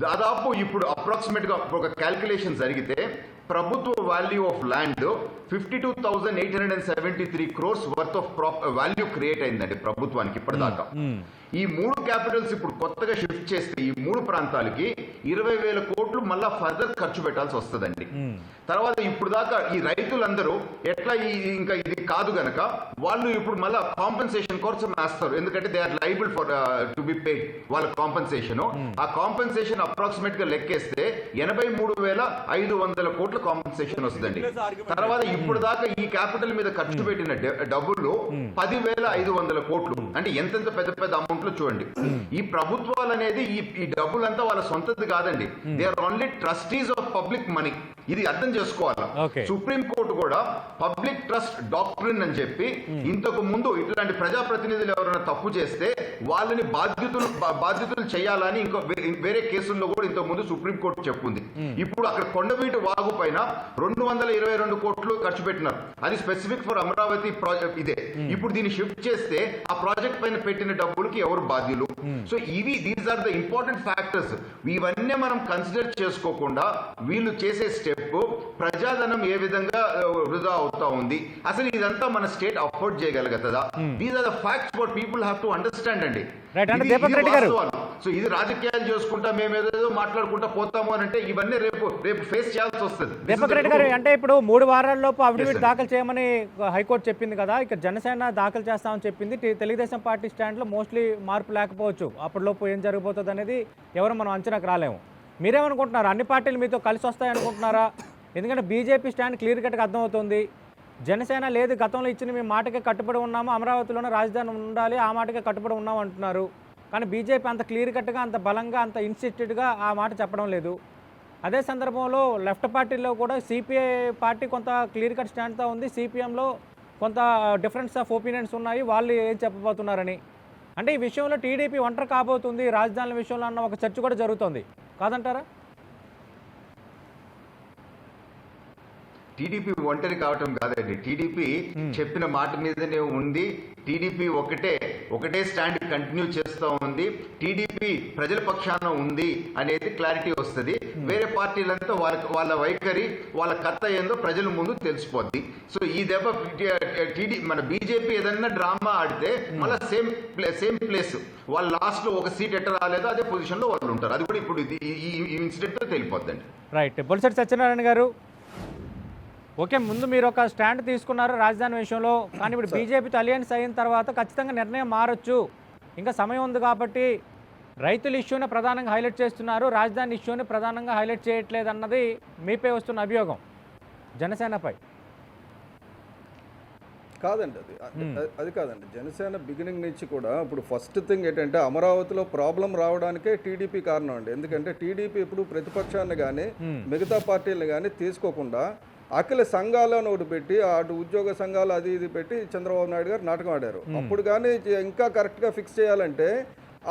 దాదాపు ఇప్పుడు అప్రాక్సిమేట్ గా ఒక క్యాల్కులేషన్ జరిగితే ప్రభుత్వ value of land 52,873 crores worth of value create అయిందండి ప్రభుత్వానికి ఇప్పటిదాకా. ఈ 3 క్యాపిటల్స్ ఇప్పుడు కొత్తగా షిఫ్ట్ చేస్తే ఈ 3 ప్రాంతాలకి 20,000 కోట్లు మళ్ళా ఫర్దర్ ఖర్చు పెట్టాల్సి వస్తుందండి. తర్వాత ఇప్పుడు దాకా ఈ రైతులందరూ ఎట్లా ఇంకా ఇది కాదు గనక వాళ్ళు ఇప్పుడు మళ్ళా కాంపెన్సేషన్ కోసం వేస్తారు. ఎందుకంటే they are liable for to be paid వాళ్ళ కాంపెన్సేషన్. ఆ కాంపెన్సేషన్ అప్రాక్సిమేట్ గా లెక్కేస్తే 83,500 కోట్ల కాంపెన్సేషన్ వస్తుందండి. తర్వాత ఇప్పుడు దాకా ఈ క్యాపిటల్ మీద ఖర్చు పెట్టిన డబ్బులు 10,500 కోట్లు. అంటే ఎంతెంత పెద్ద పెద్ద అమౌంట్ లో చూడండి. ఈ ప్రభుత్వాలు అనేది ఈ డబ్బులంతా వాళ్ళ సొంతది కాదండి. They are only trustees of public money. ఇది అర్థం చేసుకోవాలి. సుప్రీం కోర్టు కూడా పబ్లిక్ ట్రస్ట్ డాక్ట్రిన్ అని చెప్పి ఇంతకు ముందు ఇట్లాంటి ప్రజాప్రతినిధులు ఎవరైనా తప్పు చేస్తే వాళ్ళని బాధ్యతలు చేయాలని ఇంకో వేరే కేసుల్లో కూడా ఇంతకు ముందు సుప్రీం కోర్టు చెప్పుంది. ఇప్పుడు అక్కడ కొండవీటి వాగు పైన 222 కోట్లు ఖర్చు పెట్టినారు. అది స్పెసిఫిక్ ఫర్ అమరావతి ప్రాజెక్ట్ ఇదే. ఇప్పుడు దీన్ని షిఫ్ట్ చేస్తే ఆ ప్రాజెక్ట్ పైన పెట్టిన డబ్బులకి ఎవరు బాధ్యులు? So these are the important factors. ఇవన్నీ మనం కన్సిడర్ చేసుకోకుండా వీళ్ళు చేసే స్టెప్ ప్రజాధనం ఏ విధంగా వృధా అవుతా ఉంది, అసలు ఇదంతా మన స్టేట్ అఫోర్డ్ చేయగలుగుతుందా? These are the facts what people have to understand అండి. సో ఇది రాజకీయాలు చేసుకుంటా మేము ఏదో మాట్లాడుకుంటా పోతాము అని అంటే ఇవన్నీ రేపు ఫేస్ చేయాల్సి వస్తుంది. దీపక్ రెడ్డి గారు, అంటే ఇప్పుడు 3 వారాల్లోపు అఫిడవిట్ దాఖలు చేయమని హైకోర్టు చెప్పింది కదా, ఇక జనసేన దాఖలు చేస్తామని చెప్పింది. తెలుగుదేశం పార్టీ స్టాండ్లో మోస్ట్లీ మార్పు లేకపోవచ్చు. అప్పటిలోపు ఏం జరగబోతుంది అనేది ఎవరు మనం అంచనాకు రాలేము. మీరేమనుకుంటున్నారు? అన్ని పార్టీలు మీతో కలిసి వస్తాయనుకుంటున్నారా? ఎందుకంటే బీజేపీ స్టాండ్ క్లియర్ కట్గా అర్థమవుతుంది. జనసేన లేదు, గతంలో ఇచ్చిన మేము మాటకే కట్టుబడి ఉన్నాము, అమరావతిలోనే రాజధాని ఉండాలి, ఆ మాటకే కట్టుబడి ఉన్నాము అంటున్నారు. కానీ బీజేపీ అంత క్లియర్ కట్గా, అంత బలంగా, అంత ఇన్సిస్టెడ్గా ఆ మాట చెప్పడం లేదు. అదే సందర్భంలో లెఫ్ట్ పార్టీలో కూడా సిపిఐ పార్టీ కొంత క్లియర్ కట్ స్టాండ్తో ఉంది, సిపిఎంలో కొంత డిఫరెన్స్ ఆఫ్ ఒపీనియన్స్ ఉన్నాయి, వాళ్ళు ఏం చెప్పబోతున్నారని. అంటే ఈ విషయంలో టీడీపీ ఒంటరి కాబోతుంది రాజధానుల విషయంలో అన్న ఒక చర్చ కూడా జరుగుతుంది, కాదంటారా? టీడీపీ ఒంటరి కావటం కాదండి. టీడీపీ చెప్పిన మాట మీదనే ఉంది. టీడీపీ ఒకటే స్టాండ్ కంటిన్యూ చేస్తూ ఉంది. టీడీపీ ప్రజల పక్షాన ఉంది అనేది క్లారిటీ వస్తుంది. వేరే పార్టీలంతా వాళ్ళ వైఖరి, వాళ్ళ కథ ఏందో ప్రజల ముందు తెలిసిపోద్ది. సో ఈ దెబ్బ మన బీజేపీ ఏదన్నా డ్రామా ఆడితే మళ్ళీ సేమ్ ప్లేస్ వాళ్ళు లాస్ట్ లో ఒక సీట్ ఎట్ట రాలేదో అదే పొజిషన్ లో వాళ్ళు ఉంటారు. అది కూడా ఇప్పుడు ఈ ఇన్సిడెంట్ తో తెలిపోద్దండి. రైట్. బొలిశెట్టి సత్యనారాయణ గారు, ఓకే, ముందు మీరు ఒక స్టాండ్ తీసుకున్నారు రాజధాని విషయంలో, కానీ ఇప్పుడు బీజేపీతో అలయన్స్ అయిన తర్వాత ఖచ్చితంగా నిర్ణయం మారచ్చు, ఇంకా సమయం ఉంది కాబట్టి రైతుల ఇష్యూని ప్రధానంగా హైలైట్ చేస్తున్నారు, రాజధాని ఇష్యూని ప్రధానంగా హైలైట్ చేయట్లేదు అన్నది మీపై వస్తున్న అభియోగం జనసేనపై. కాదండి, అది కాదండి. జనసేన బిగినింగ్ నుంచి కూడా ఇప్పుడు ఫస్ట్ థింగ్ ఏంటంటే అమరావతిలో ప్రాబ్లం రావడానికే టీడీపీ కారణం అండి. ఎందుకంటే టీడీపీ ఇప్పుడు ప్రతిపక్షాన్ని కానీ మిగతా పార్టీలను కానీ తీసుకోకుండా అఖిల సంఘాలను ఒకటి పెట్టి అటు ఉద్యోగ సంఘాలు అది ఇది పెట్టి చంద్రబాబు నాయుడు గారు నాటకం ఆడారు. అప్పుడు కానీ ఇంకా కరెక్ట్గా ఫిక్స్ చేయాలంటే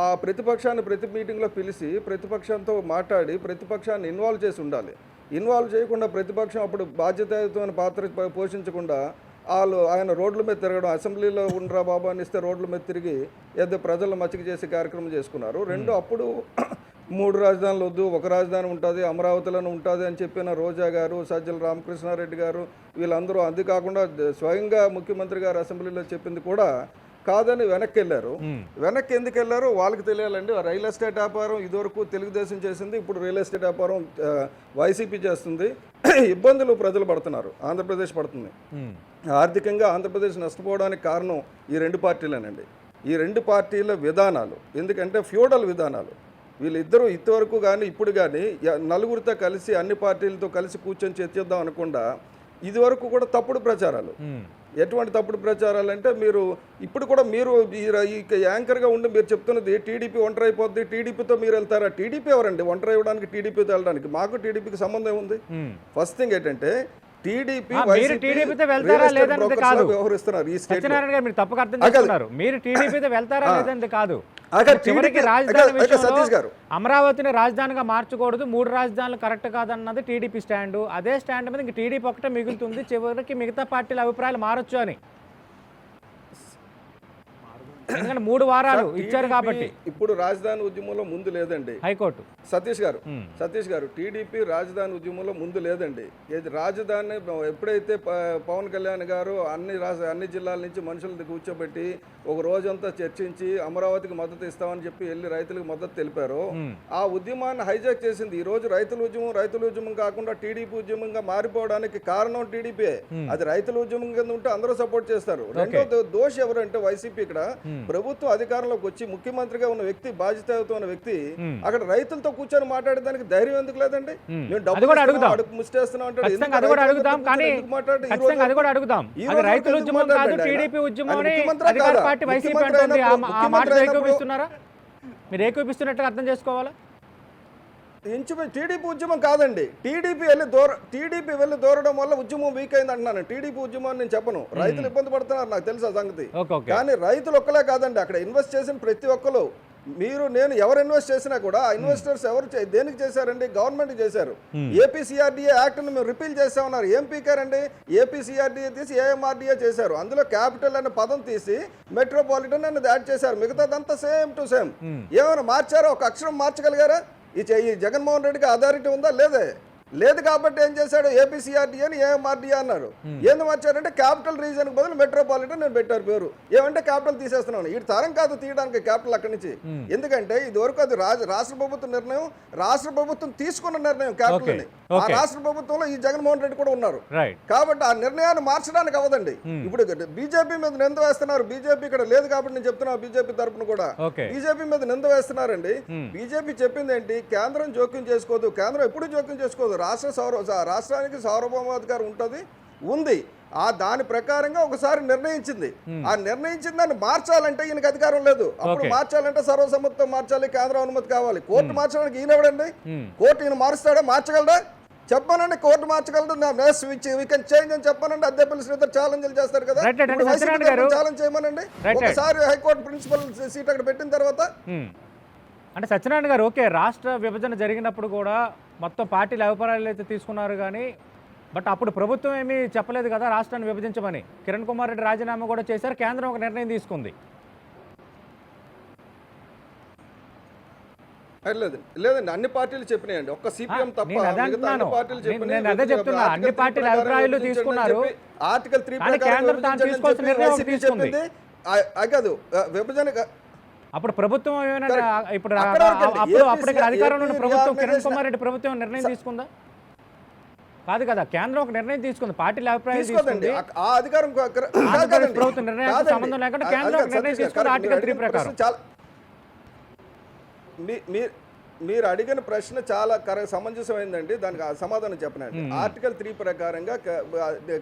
ఆ ప్రతిపక్షాన్ని ప్రతి మీటింగ్లో పిలిచి ప్రతిపక్షంతో మాట్లాడి ప్రతిపక్షాన్ని ఇన్వాల్వ్ చేసి ఉండాలి. ఇన్వాల్వ్ చేయకుండా ప్రతిపక్షం అప్పుడు బాధ్యతాయుతమైన పాత్ర పోషించకుండా ఆయన రోడ్ల మీద తిరగడం, అసెంబ్లీలో ఉండరా బాబు అని ఇస్తే రోడ్ల మీద తిరిగి ఏదో ప్రజలను మచ్చిక చేసే కార్యక్రమం చేసుకున్నారు. అప్పుడు 3 రాజధానులు వద్దు, ఒక రాజధాని ఉంటుంది, అమరావతిలోనే ఉంటుంది అని చెప్పిన రోజా గారు, సజ్జల రామకృష్ణారెడ్డి గారు వీళ్ళందరూ, అది కాకుండా స్వయంగా ముఖ్యమంత్రి గారు అసెంబ్లీలో చెప్పింది కూడా కాదని వెనక్కి వెళ్ళారు. వెనక్కి ఎందుకు వెళ్ళారో వాళ్ళకి తెలియాలండి. రియల్ ఎస్టేట్ వ్యాపారం ఇదివరకు తెలుగుదేశం చేసింది, ఇప్పుడు రియల్ ఎస్టేట్ వ్యాపారం వైసీపీ చేస్తుంది. ఇబ్బందులు ప్రజలు పడుతున్నారు, ఆంధ్రప్రదేశ్ పడుతుంది. ఆర్థికంగా ఆంధ్రప్రదేశ్ నష్టపోవడానికి కారణం ఈ 2 పార్టీలేనండి. ఈ 2 పార్టీల విధానాలు, ఎందుకంటే ఫ్యూడల్ విధానాలు. వీళ్ళిద్దరూ ఇంతవరకు కానీ ఇప్పుడు కానీ నలుగురితో కలిసి అన్ని పార్టీలతో కలిసి కూర్చొని చర్చిద్దాం అనకుండా ఇదివరకు కూడా తప్పుడు ప్రచారాలు. ఎటువంటి తప్పుడు ప్రచారాలు అంటే ఇప్పుడు కూడా మీరు యాంకర్గా ఉండి మీరు చెప్తున్నది టీడీపీ ఒంటరి అయిపోద్ది, టీడీపీతో మీరు వెళ్తారా? టీడీపీ ఎవరండి ఒంటరి అవ్వడానికి? టీడీపీతో వెళ్ళడానికి మాకు టీడీపీకి సంబంధం ఉంది. ఫస్ట్ థింగ్ ఏంటంటే టీడీపీ వ్యవహరిస్తున్నారు ఈ స్టేట్. మీరు తప్పుగా అర్థం చేస్తున్నారు. మీరు టీడీపీతో వెళ్తారా లేదంటే కాదు, అక్కడ చివరికి TDP రాజధాని అక్కడ విషయంలో సతీష్ గారు. అమరావతిని రాజధానిగా మార్చకూడదు, 3 రాజధానులు కరెక్ట్ కాదన్నది టీడీపీ స్టాండు. అదే స్టాండ్ మీద ఇంక టీడీపీ ఒకటే మిగులుతుంది, చివరికి మిగతా పార్టీల అభిప్రాయాలు మారొచ్చు అని. ఎందుకంటే 3 వారాలు ఇచ్చారు కాబట్టి. ఇప్పుడు రాజధాని ఉద్యమంలో ముందు లేదండి హైకోర్టు సతీష్ గారు టీడీపీ రాజధాని ఉద్యమంలో ముందు లేదండి. ఏది రాజధాని ఎప్పుడైతే పవన్ కళ్యాణ్ గారు అన్ని జిల్లాల నుంచి మనుషులను కూర్చోబెట్టి ఒక రోజంతా చర్చించి అమరావతికి మద్దతు ఇస్తామని చెప్పి వెళ్ళి రైతులకు మద్దతు తెలిపారో ఆ ఉద్యమాన్ని హైజాక్ చేసింది ఈ రోజు రైతుల ఉద్యమం కాకుండా టీడీపీ ఉద్యమంగా మారిపోవడానికి కారణం టీడీపీ. అది రైతుల ఉద్యమం కింద ఉంటే అందరూ సపోర్ట్ చేస్తారు. రెండో దోషి ఎవరంటే వైసీపీ. ఇక్కడ ప్రభుత్వం అధికారంలోకి వచ్చి ముఖ్యమంత్రిగా ఉన్న వ్యక్తి, బాధ్యతతో ఉన్న వ్యక్తి అక్కడ రైతులతో కూర్చొని మాట్లాడడానికి ధైర్యం ఎందుకు లేదండి? మేము డబ్బు ముష్టేస్తున్నాం అంటే రైతుల ఉద్యమం కాదు టీడీపీ ఉద్యమం అని అధికార పార్టీ వైసీపీ అంటుంది. ఆ మాట ఏకీపిస్తున్నారా? మీరు ఏకీపిస్తున్నట్టుగా అర్థం చేసుకోవాలా? ఇంచుమించు టీడీపీ ఉద్యమం కాదండి. టీడీపీ వెళ్ళి దూరడం వల్ల ఉద్యమం వీక్ అయింది అంటున్నాను. టీడీపీ ఉద్యమాన్ని నేను చెప్పను. రైతులు ఇబ్బంది పడుతున్నారు, నాకు తెలుసు ఆ సంగతి. కానీ రైతులు ఒక్కలే కాదండి, అక్కడ ఇన్వెస్ట్ చేసిన ప్రతి ఒక్కరు, మీరు నేను ఎవరు ఇన్వెస్ట్ చేసినా కూడా ఆ ఇన్వెస్టర్స్ ఎవరు దేనికి చేశారండి? గవర్నమెంట్ చేశారు. ఏపీసీఆర్డీఏ యాక్ట్ ను మేము రిపీల్ చేస్తామన్నారు. ఏం పీకారండి? ఏపీసీఆర్డీఏ తీసి ఏఎంఆర్డీఏ చేశారు. అందులో క్యాపిటల్ అనే పదం తీసి మెట్రోపాలిటన్ అనేది యాడ్ చేశారు. మిగతాదంతా సేమ్ టు సేమ్. ఏమైనా మార్చారా? ఒక అక్షరం మార్చగలిగారా? ఈ జగన్మోహన్ రెడ్డికి అథారిటీ ఉందా? లేదు కాబట్టి ఏం చేశాడు? ఏపీసీఆర్డీఏ అని ఏఎంఆర్డీఏ అన్నారు. ఏంది మార్చారంటే క్యాపిటల్ రీజన్ బదులు మెట్రోపాలిటన్ నేను పెట్టారు పేరు. ఏమంటే క్యాపిటల్ తీసేస్తున్నాను. ఈ తరం కాదు తీయడానికి క్యాపిటల్ అక్కడి నుంచి. ఎందుకంటే ఇది వరకు అది రాష్ట్ర ప్రభుత్వ నిర్ణయం, రాష్ట్ర ప్రభుత్వం తీసుకున్న నిర్ణయం క్యాపిటల్. ఆ రాష్ట్ర ప్రభుత్వంలో ఈ జగన్మోహన్ రెడ్డి కూడా ఉన్నారు. కాబట్టి ఆ నిర్ణయాన్ని మార్చడానికి అవదండి. ఇప్పుడు బీజేపీ మీద నింద వేస్తున్నారు. బీజేపీ ఇక్కడ లేదు కాబట్టి నేను చెప్తున్నా, బీజేపీ తరఫున కూడా బీజేపీ మీద నింద వేస్తున్నారండి. బీజేపీ చెప్పింది ఏంటి? కేంద్రం జోక్యం చేసుకోదు. కేంద్రం ఎప్పుడు జోక్యం చేసుకోదు. రాష్ట్రానికి సార్వభౌమాధికారం ఉంది. దాని ప్రకారంగా ఒకసారి నిర్ణయించింది. ఆ నిర్ణయించిన దాన్ని మార్చాలంటే ఈయనకి అధికారం లేదు. అప్పుడు మార్చాలంటే సర్వసమ్మతితో మార్చాలి, కేంద్రం అనుమతి కావాలి. కోర్టు మార్చడానికి ఈయన ఎవడండి? కోర్టు ఈయన మారుస్తాడా? మార్చగలడా? చెప్పానండి. కోర్టు మార్చగలదు. చేంజ్ అని చెప్పానండి. అద్దెపల్లి శ్రీధర్ ఛాలెంజ్ చేస్తారు కదా, ఛాలెంజ్ చేయమనండి. ఒకసారి హైకోర్టు ప్రిన్సిపల్ సీట్ అక్కడ పెట్టిన తర్వాత. అంటే సత్యనారాయణ గారు, ఓకే, రాష్ట్ర విభజన జరిగినప్పుడు కూడా మొత్తం పార్టీల అభిప్రాయాలు అయితే తీసుకున్నారు కానీ, బట్ అప్పుడు ప్రభుత్వం ఏమీ చెప్పలేదు కదా రాష్ట్రాన్ని విభజించమని. కిరణ్ కుమార్ రెడ్డి రాజీనామా కూడా చేశారు, కేంద్రం ఒక నిర్ణయం తీసుకుంది. లేదండి, అన్ని పార్టీలు చెప్పినాయండి, ఒక్క సిపిఎం తప్ప అదే చెప్తున్నా, అన్ని పార్టీల అభిప్రాయాలు తీసుకున్నారు. ఆర్టికల్ 3 చెప్పింది కాదు విభజన. అప్పుడు ప్రభుత్వం ఏమైనా ఇప్పుడు అప్పుడు ఇక్కడ అధికారంలో ఉన్న ప్రభుత్వం, కిరణ్ కుమార్ రెడ్డి ప్రభుత్వం నిర్ణయం తీసుకుందా? కాదు కదా, కేంద్రం ఒక నిర్ణయం తీసుకుంది, పార్టీల అభిప్రాయం తీసుకుంది. ఆ అధికారం ప్రభుత్వం నిర్ణయానికి సంబంధం లేకుండా కేంద్రం ఒక నిర్ణయం తీసుకుంది ఆర్టికల్ 3 ప్రకారం. మీరు అడిగిన ప్రశ్న చాలా సమంజసమైందండి. దానికి సమాధానం చెప్పనండి. ఆర్టికల్ 3 ప్రకారంగా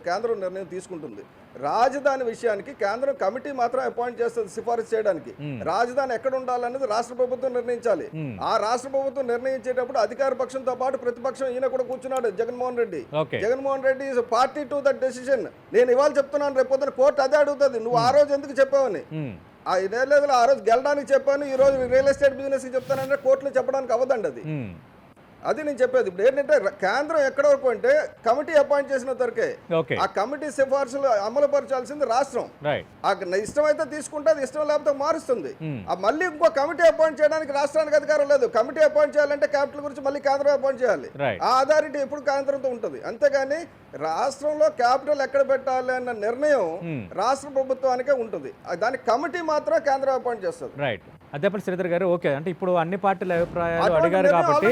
కేంద్రం నిర్ణయం తీసుకుంటుంది. రాజధాని విషయానికి కేంద్రం కమిటీ మాత్రం అపాయింట్ చేస్తుంది సిఫారసు చేయడానికి. రాజధాని ఎక్కడ ఉండాలనేది రాష్ట్ర ప్రభుత్వం నిర్ణయించాలి. ఆ రాష్ట్ర ప్రభుత్వం నిర్ణయించేటప్పుడు అధికార పక్షంతో పాటు ప్రతిపక్షం ఈయన కూడా కూర్చున్నాడు, Jaganmohan Reddy. Jaganmohan Reddy is party to that decision. నేను ఇవాళ చెప్తున్నాను, రేపు పొద్దున కోర్టు అదే అడుగుతుంది, నువ్వు ఆ రోజు ఎందుకు చెప్పావని. ఆ రోజు గెలడానికి చెప్పాను, ఈ రోజు రియల్ ఎస్టేట్ బిజినెస్ కి చెప్తానంటే కోర్టులో చెప్పడానికి అవ్వదండి. అది నేను చెప్పేది. ఇప్పుడు ఏంటంటే కేంద్రం ఎక్కడ వరకు అంటే కమిటీ అపాయింట్ చేసిన వరకే. ఆ కమిటీ సిఫార్సులు అమలు పరచాల్సింది రాష్ట్రం. ఇష్టమైతే తీసుకుంటే, ఇష్టం లేకపోతే మారుస్తుంది. మళ్ళీ ఇంకో కమిటీ అపాయింట్ చేయడానికి రాష్ట్రానికి అధికారం లేదు. కమిటీ అపాయింట్ చేయాలంటే క్యాపిటల్ గురించి మళ్ళీ కేంద్రం అపాయింట్ చేయాలి. ఆ అథారిటీ ఎప్పుడు కేంద్రంతో ఉంటుంది. అంతేగాని రాష్ట్రంలో క్యాపిటల్ ఎక్కడ పెట్టాలి అన్న నిర్ణయం రాష్ట్ర ప్రభుత్వానికే ఉంటుంది. దాని కమిటీ మాత్రం కేంద్రం అపాయింట్ చేస్తుంది. అద్దెపల్లి శ్రీధర్ గారు, ఓకే, అంటే ఇప్పుడు అన్ని పార్టీల అభిప్రాయాలు అడిగారు కాబట్టి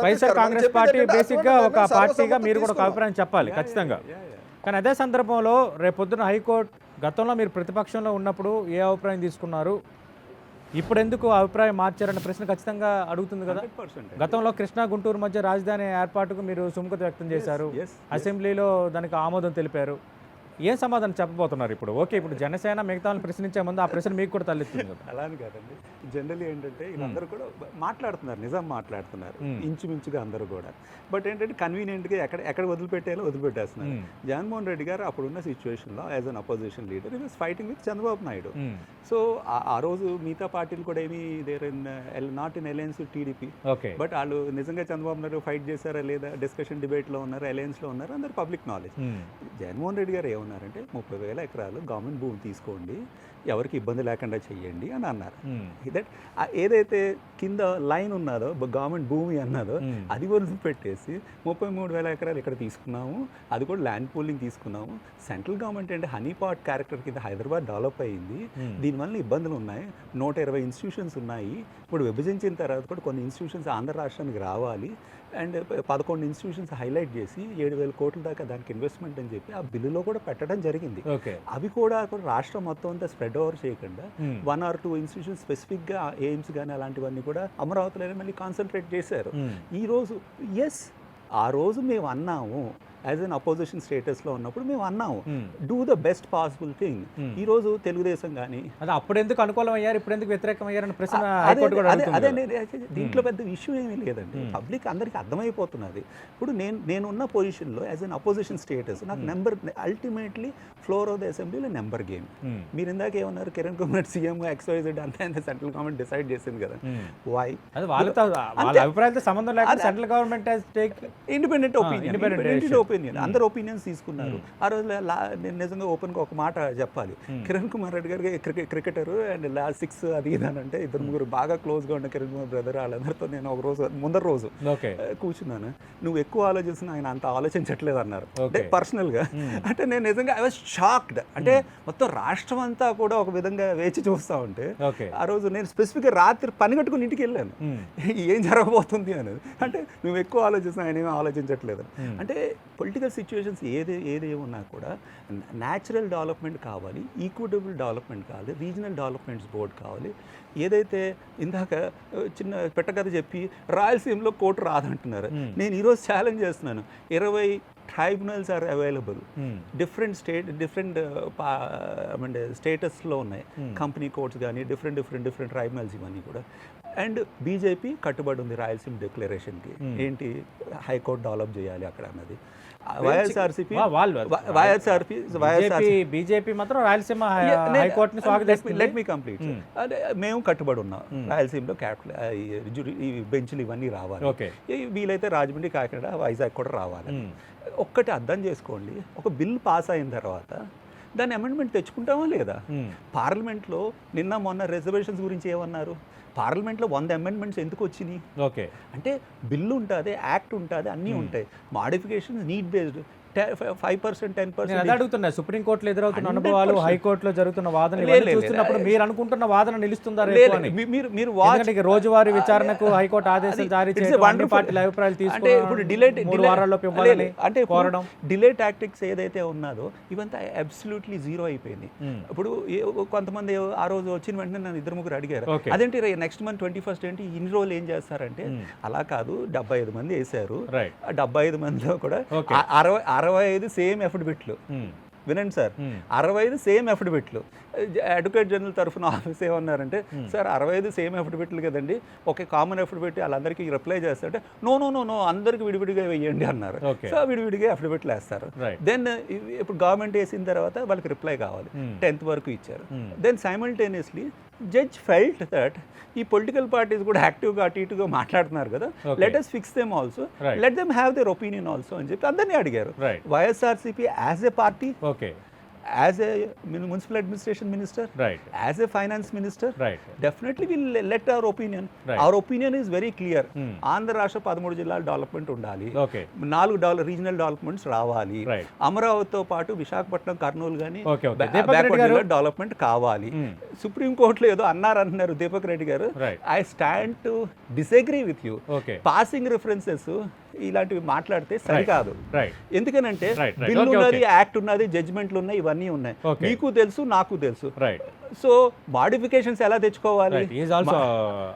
వైఎస్ఆర్ కాంగ్రెస్ పార్టీ బేసిక్ గా ఒక పార్టీగా మీరు కూడా ఒక అభిప్రాయం చెప్పాలి ఖచ్చితంగా. కానీ అదే సందర్భంలో రేపొద్దున హైకోర్టు, గతంలో మీరు ప్రతిపక్షంలో ఉన్నప్పుడు ఏ అభిప్రాయం తీసుకున్నారు, ఇప్పుడు ఎందుకు అభిప్రాయం మార్చారన్న ప్రశ్న ఖచ్చితంగా అడుగుతుంది కదా. గతంలో కృష్ణా గుంటూరు మధ్య రాజధాని ఏర్పాటుకు మీరు సుముఖత వ్యక్తం చేశారు, అసెంబ్లీలో దానికి ఆమోదం తెలిపారు. ఏం సమాధానం చెప్పబోతున్నారు ఇప్పుడు? ఓకే, ఇప్పుడు జనసేన మిగతా వాళ్ళని ప్రశ్నించే ముందు ఆ ప్రశ్న మీకు కూడా తలెత్తుంది కదా. అలా అని కాదండి, జనరల్లీ ఏంటంటే వీళ్ళందరూ కూడా మాట్లాడుతున్నారు, నిజం మాట్లాడుతున్నారు ఇంచుమించుగా అందరూ కూడా. బట్ ఏంటంటే కన్వీనియంట్గా ఎక్కడ వదిలిపెట్టేయాలో వదిలిపెట్టేస్తున్నారు. జగన్మోహన్ రెడ్డి గారు అప్పుడున్న సిచ్యువేషన్లో యాజ్ అన్ అపోజిషన్ లీడర్ ఈ was fighting with Chandrababu Naidu. So ఆ రోజు మిగతా పార్టీలు కూడా ఏమి they're in not in alliance with టీడీపీ. ఓకే, బట్ వాళ్ళు నిజంగా చంద్రబాబు నాయుడు ఫైట్ చేశారా లేదా, డిస్కషన్ డిబేట్లో ఉన్నారు, అలయన్స్లో ఉన్నారు, అందరు పబ్లిక్ నాలెడ్జ్. జగన్మోహన్ రెడ్డి గారు ఏమన్నారంటే 30,000 ఎకరాలు గవర్నమెంట్ భూమి తీసుకోండి, ఎవరికి ఇబ్బంది లేకుండా చెయ్యండి అని అన్నారు. దట్ ఏదైతే కింద లైన్ ఉన్నదో గవర్నమెంట్ భూమి అన్నదో అది వదిలిపెట్టేసి 33,000 ఎకరాలు ఇక్కడ తీసుకున్నాము, అది కూడా ల్యాండ్ పూలింగ్ తీసుకున్నాము. సెంట్రల్ గవర్నమెంట్ అంటే హనీపాట్ క్యారెక్టర్ కింద హైదరాబాద్ డెవలప్ అయ్యింది, దీనివల్ల ఇబ్బందులు ఉన్నాయి, 120 ఇన్స్టిట్యూషన్స్ ఉన్నాయి. ఇప్పుడు విభజించిన తర్వాత కూడా కొన్ని ఇన్స్టిట్యూషన్స్ ఆంధ్ర రాష్ట్రానికి రావాలి అండ్ 11 ఇన్స్టిట్యూషన్స్ హైలైట్ చేసి 7,000 కోట్ల దాకా దానికి ఇన్వెస్ట్మెంట్ అని చెప్పి ఆ బిల్లులో కూడా పెట్టడం జరిగింది. అవి కూడా రాష్ట్రం మొత్తం అంతా స్ప్రెడ్ ఓవర్ చేయకుండా 1 or 2 ఇన్స్టిట్యూషన్స్ స్పెసిఫిక్గా ఎయిమ్స్ కానీ అలాంటివన్నీ కూడా అమరావతిలోనే మళ్ళీ కాన్సన్ట్రేట్ చేశారు. ఈరోజు ఆ రోజు మేము అన్నాము యాజ్ అన్ అపోజిషన్ స్టేటస్లో ఉన్నప్పుడు మేము అన్నాము do the best possible thing. ఈరోజు తెలుగుదేశం కానీ అదే అప్పుడు ఎందుకు అనుకూలం అయ్యారు, ఇప్పుడు ఎందుకు వ్యతిరేకం అయ్యారని ప్రశ్న అదే దీంట్లో పెద్ద ఇష్యూ ఏమీ లేదండి. పబ్లిక్ అందరికీ అర్థమైపోతున్నది. ఇప్పుడు నేనున్న పొజిషన్లో యాజ్ అన్ అపోజిషన్ స్టేటస్ నాకు number ultimately floor of the అసెంబ్లీలో నెంబర్ గేమ్. మీరు ఇందాక ఏమన్నారు, కిరణ్ కుమార్ సీఎం XYZ అంతా సెంట్రల్ గవర్నమెంట్ డిసైడ్ చేసింది కదా. వై వాళ్ళ అభిప్రాయాలతో సంబంధం లేకుండా సెంట్రల్ గవర్నమెంట్ ఇండిపెండెంట్ ఒపీనియన్ అందరు ఒపీనియన్స్ తీసుకున్నారు. ఆ రోజు నేను నిజంగా ఓపెన్గా ఒక మాట చెప్పాలి, కిరణ్ కుమార్ రెడ్డి గారికి క్రికెటరు అండ్ లాస్ట్ 6 అది ఇదానంటే 2-3 బాగా క్లోజ్గా ఉన్న కిరణ్ కుమార్ బ్రదర్ వాళ్ళందరితో నేను ఒక రోజు ముందర రోజు కూర్చున్నాను. నువ్వు ఎక్కువ ఆలోచిస్తున్నా ఆయన అంత ఆలోచించట్లేదు అన్నారు పర్సనల్గా. అంటే నేను నిజంగా ఐ వాజ్ షాక్డ్. అంటే మొత్తం రాష్ట్రం అంతా కూడా ఒక విధంగా వేచి చూస్తూ ఉంటే ఆ రోజు నేను స్పెసిఫిక్గా రాత్రి పని కట్టుకుని ఇంటికి వెళ్ళాను ఏం జరగబోతుంది అనేది. అంటే నువ్వు ఎక్కువ ఆలోచిస్తున్నా ఆయన ఏమీ ఆలోచించట్లేదు. అంటే పొలిటికల్ సిచ్యువేషన్స్ ఏదేమున్నా కూడా న్యాచురల్ డెవలప్మెంట్ కావాలి, ఈక్విటబుల్ డెవలప్మెంట్ కావాలి, రీజనల్ డెవలప్మెంట్స్ బోర్డ్ కావాలి. ఏదైతే ఇందాక చిన్న పెట్టకథ చెప్పి రాయలసీమలో కోర్టు రాదంటున్నారు, నేను ఈరోజు ఛాలెంజ్ చేస్తున్నాను. 20 ట్రైబ్యునల్స్ ఆర్ అవైలబుల్, డిఫరెంట్ స్టేటస్లో ఉన్నాయి. కంపెనీ కోర్ట్స్ కానీ డిఫరెంట్ ట్రైబ్యునల్స్ ఇవన్నీ కూడా. అండ్ బీజేపీ కట్టుబడి ఉంది రాయలసీమ డిక్లరేషన్కి. ఏంటి, హైకోర్టు డెవలప్ చేయాలి అక్కడ అన్నది. బీజేపీ మాత్రం రాయలసీమ హైకోర్టుని స్వాగతిస్తుంది. Let me complete. అంటే మేము కట్టుబడి ఉన్నాం రాయలసీమలో ఈ బెంచ్లు ఇవన్నీ రావాలి, వీలైతే రాజమండ్రి, కాకినాడ, వైజాగ్ కూడా రావాలి. ఒక్కటి అర్థం చేసుకోండి, ఒక బిల్ పాస్ అయిన తర్వాత దాన్ని అమెండ్మెంట్ తెచ్చుకుంటామా లేదా? పార్లమెంట్లో నిన్న మొన్న రిజర్వేషన్స్ గురించి ఏమన్నారు? పార్లమెంట్లో 100 అమెండ్మెంట్స్ ఎందుకు వచ్చినాయి? అంటే బిల్లు ఉంటుంది, యాక్ట్ ఉంటుంది, అన్నీ ఉంటాయి. Modifications need based 5%, 10%. అడుగుతున్నా, సుప్రీంకోర్టులో ఎదురవుతున్న అనుభవాలు, హైకోర్టులో జరుగుతున్న వాదన చూస్తున్నప్పుడు మీరు అనుకుంటున్న వాదన నిలుస్తుందా? మీరు రోజువారీ విచారణకు హైకోర్టు ఆదేశాలు జారీ చేయడం, అన్ని పార్టీల అభిప్రాయాలు తీసుకుంటే ఇప్పుడు 3 వారాల్లోపు ఇవ్వాలని అంటే కోరడం, డిలే టాక్టిక్స్ ఏదైతే ఉన్నదో ఇవంతా అబ్సల్యూట్లీ జీరో అయిపోయింది. ఇప్పుడు కొంతమంది ఆ రోజు వచ్చిన వెంటనే నన్ను 2-3 అడిగారు, అదేంటి నెక్స్ట్ మంత్ 21st ఏంటి, ఇన్ని రోజులు ఏం చేస్తారంటే, అలా కాదు, 75 మంది వేశారు. 75 మందిలో కూడా 65 సేమ్ ఎఫిడవిట్లు. వినండి సార్, 65 సేమ్ ఎఫిడవిట్లు. అడ్వకేట్ జనరల్ తరఫున ఆఫీస్ ఏమన్నారంటే, సార్ 65 సేమ్ ఎఫిడవిట్లు కదండి, ఒక కామన్ ఎఫిడవిట్ వాళ్ళందరికీ రిప్లై చేస్తారంటే, నో అందరికి విడివిడిగా వేయండి అన్నారు. సో విడివిడిగా ఎఫిడవిట్లు వేస్తారు. దెన్ ఇప్పుడు గవర్నమెంట్ వేసిన తర్వాత వాళ్ళకి రిప్లై కావాలి, 10th వరకు ఇచ్చారు. Then simultaneously judge felt that ఈ పొలిటికల్ పార్టీస్ కూడా యాక్టివ్గా అటు ఇటుగా మాట్లాడుతున్నారు కదా, let us fix them also, let them have their opinion also అని చెప్పి అందరినీ అడిగారు. YSRCP as a party, as a municipal administration minister, as a finance minister, definitely we'll let our opinion. Our opinion is very clear. Andhra Rashtra 13 జిల్లాల development ఉండాలి, 4 regional developments రావాలి, అమరావతితో పాటు విశాఖపట్నం, కర్నూలు కానీ development కావాలి. సుప్రీంకోర్టులో ఏదో అంటున్నారు దీపక్ రెడ్డి గారు, I stand to disagree with you. Passing references ఇలాంటివి మాట్లాడితే సరికాదు. రైట్ ఎందుకనంటే Right. బిల్ Okay, ఉన్నది, okay. యాక్ట్ ఉన్నది, జడ్జిమెంట్లు ఉన్నాయి, ఇవన్నీ ఉన్నాయి. Okay. నీకు తెలుసు, నాకు తెలుసు. రైట్ సో మాడిఫికేషన్స్ ఎలా తెచ్చుకోవాలి? Right is also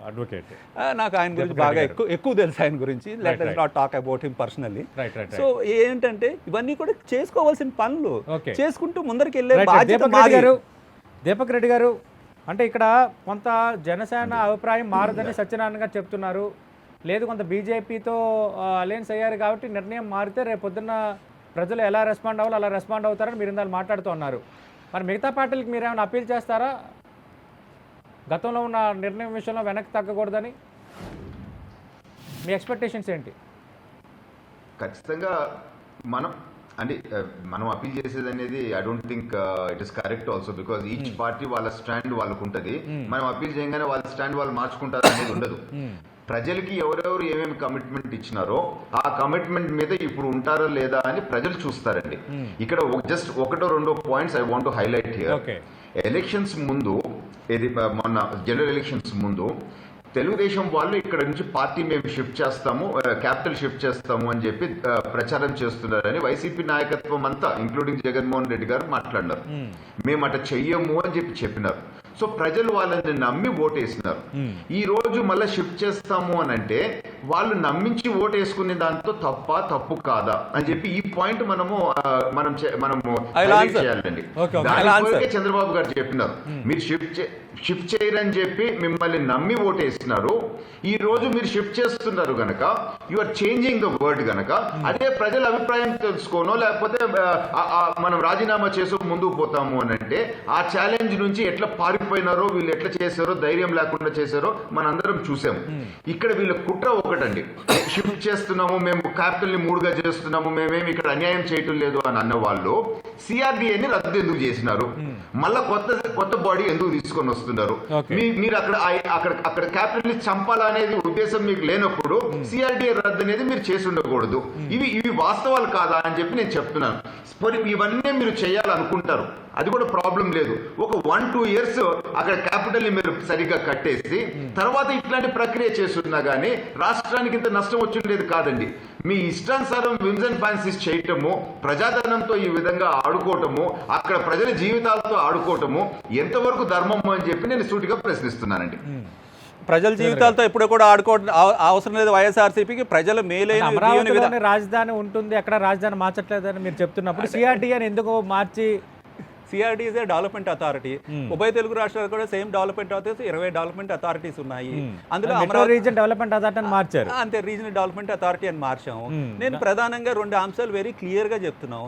advocate. నాకు ఆయన గురించి బాగా ఎక్కువ తెలుసు ఆయన గురించి. Let us not talk about him personally. Right so ఏంటంటే ఇవన్నీ కూడా చేసుకోవాల్సిన పనులు Okay. చేసుకుంటూ ముందరికి వెళ్ళే రైట్ బాధ్యత మాది. దీపక్ రెడ్డి గారు అంటే ఇక్కడ కొంత జనసేన అభిప్రాయం మారదని సత్యనారాయణ గారు చెప్తున్నారు. లేదు కొంత బీజేపీతో అలయన్స్ అయ్యారు కాబట్టి నిర్ణయం మారితే రేపు పొద్దున్న ప్రజలు ఎలా రెస్పాండ్ అవ్వాలో అలా రెస్పాండ్ అవుతారని మీరు ఇందాక మాట్లాడుతూ ఉన్నారు. మరి మిగతా పార్టీలకు మీరు ఏమైనా అప్పీల్ చేస్తారా గతంలో ఉన్న నిర్ణయం విషయంలో వెనక్కి తగ్గకూడదని? మీ ఎక్స్పెక్టేషన్స్ ఏంటి? ఖచ్చితంగా మనం అపీల్ చేసేది అనేది I don't think it is correct also, because each party వాళ్ళ స్టాండ్ వాళ్ళకు ఉంటుంది. మనం అపీల్ చేయగానే వాళ్ళ స్టాండ్ వాళ్ళు మార్చుకుంటారు అనేది ఉండదు. ప్రజలకి ఎవరెవరు ఏమేమి కమిట్మెంట్ ఇచ్చినారో ఆ కమిట్మెంట్ మీద ఇప్పుడు ఉంటారో లేదా అని ప్రజలు చూస్తారండి. ఇక్కడ జస్ట్ ఒకటో రెండో points I want to highlight here. Elections ముందు, ఇది మొన్న జనరల్ ఎలక్షన్స్ ముందు తెలుగుదేశం వాళ్ళు ఇక్కడ నుంచి పార్టీ మేము షిఫ్ట్ చేస్తాము, క్యాపిటల్ షిఫ్ట్ చేస్తాము అని చెప్పి ప్రచారం చేస్తున్నారని వైసీపీ నాయకత్వం అంతా ఇంక్లూడింగ్ జగన్మోహన్ రెడ్డి గారు మాట్లాడినారు. మేము అట్లా చెయ్యము అని చెప్పినారు. సో ప్రజలు వాళ్ళని నమ్మి ఓటేసినారు. ఈ రోజు మళ్ళీ షిఫ్ట్ చేస్తాము అని అంటే వాళ్ళు నమ్మించి ఓటేసుకునే దాంతో తప్పు కాదా అని చెప్పి ఈ పాయింట్ మనము చేయాలండి. దానికే చంద్రబాబు గారు చెప్పినారు, మీరు షిఫ్ట్ చేయరని చెప్పి మిమ్మల్ని నమ్మి ఓటేసినారు. ఈ రోజు మీరు షిఫ్ట్ చేస్తున్నారు గనక you are changing the word గనక అదే ప్రజల అభిప్రాయం తెలుసుకోనో లేకపోతే మనం రాజీనామా చేసి ముందుకు పోతాము అని అంటే ఆ ఛాలెంజ్ నుంచి ఎట్లా పారిపోయినారో, వీళ్ళు ఎట్లా చేశారో, ధైర్యం లేకుండా చేశారో మనందరం చూసాము. ఇక్కడ వీళ్ళ కుట్ర ఒకటండి, షిఫ్ట్ చేస్తున్నాము, మేము క్యాపిటల్ ని 3గా చేస్తున్నాము, మేమేమి ఇక్కడ అన్యాయం చేయటం లేదు అని అన్న వాళ్ళు సిఆర్డిఏని రద్దు ఎందుకు చేసినారు? మళ్ళా కొత్త బాడీ ఎందుకు తీసుకొని వస్తున్నారు? మీరు అక్కడ క్యాపిటల్ ని చంపాలనేది ఉద్దేశం మీకు లేనప్పుడు సిఆర్డిఏ రద్దు అనేది మీరు చేసి ఉండకూడదు. ఇవి వాస్తవాలు కాదా అని చెప్పి నేను చెప్తున్నాను. ఇవన్నీ మీరు చేయాలనుకుంటారు, అది కూడా ప్రాబ్లం లేదు. ఒక 1-2 years అక్కడ క్యాపిటల్ ని మీరు సరిగ్గా కట్టేసి తర్వాత ఇట్లాంటి ప్రక్రియ చేస్తున్నా గానీ రాష్ట్రానికి ఇంత నష్టం వచ్చిండేది కాదండి. మీ ఇష్టానుసారం విమ్స్ అండ్ ఫ్యాన్సీస్ చేయటము, ప్రజాధనంతో ఈ విధంగా ఆడుకోవటము, అక్కడ ప్రజల జీవితాలతో ఆడుకోవటము ఎంతవరకు ధర్మము అని చెప్పి నేను సూటిగా ప్రశ్నిస్తున్నానండి. ప్రజల జీవితాలతో ఎప్పుడు కూడా ఆడుకోవడం అవసరం లేదు వైఎస్ఆర్సీపీకి. ప్రజల మేలైన అమరావతిలోనే రాజధాని ఉంటుంది, ఎక్కడ రాజధాని మార్చట్లేదని మీరు చెప్తున్నప్పుడు సిఆర్డీఏని ఎందుకు మార్చి? CRD is a development authority. ఉభయ తెలుగు రాష్ట్రాలు కూడా same development authorities, 20 development authorities ఉన్నాయి. అందులో అమరావతి రీజన్ డెవలప్మెంట్ అథారిటీ అని మార్చారు. అంతే, రీజనల్ డెవలప్మెంట్ అథారిటీ అని మార్చాము. నేను ప్రధానంగా 2 అంశాలు వెరీ క్లియర్గా చెప్తున్నాం.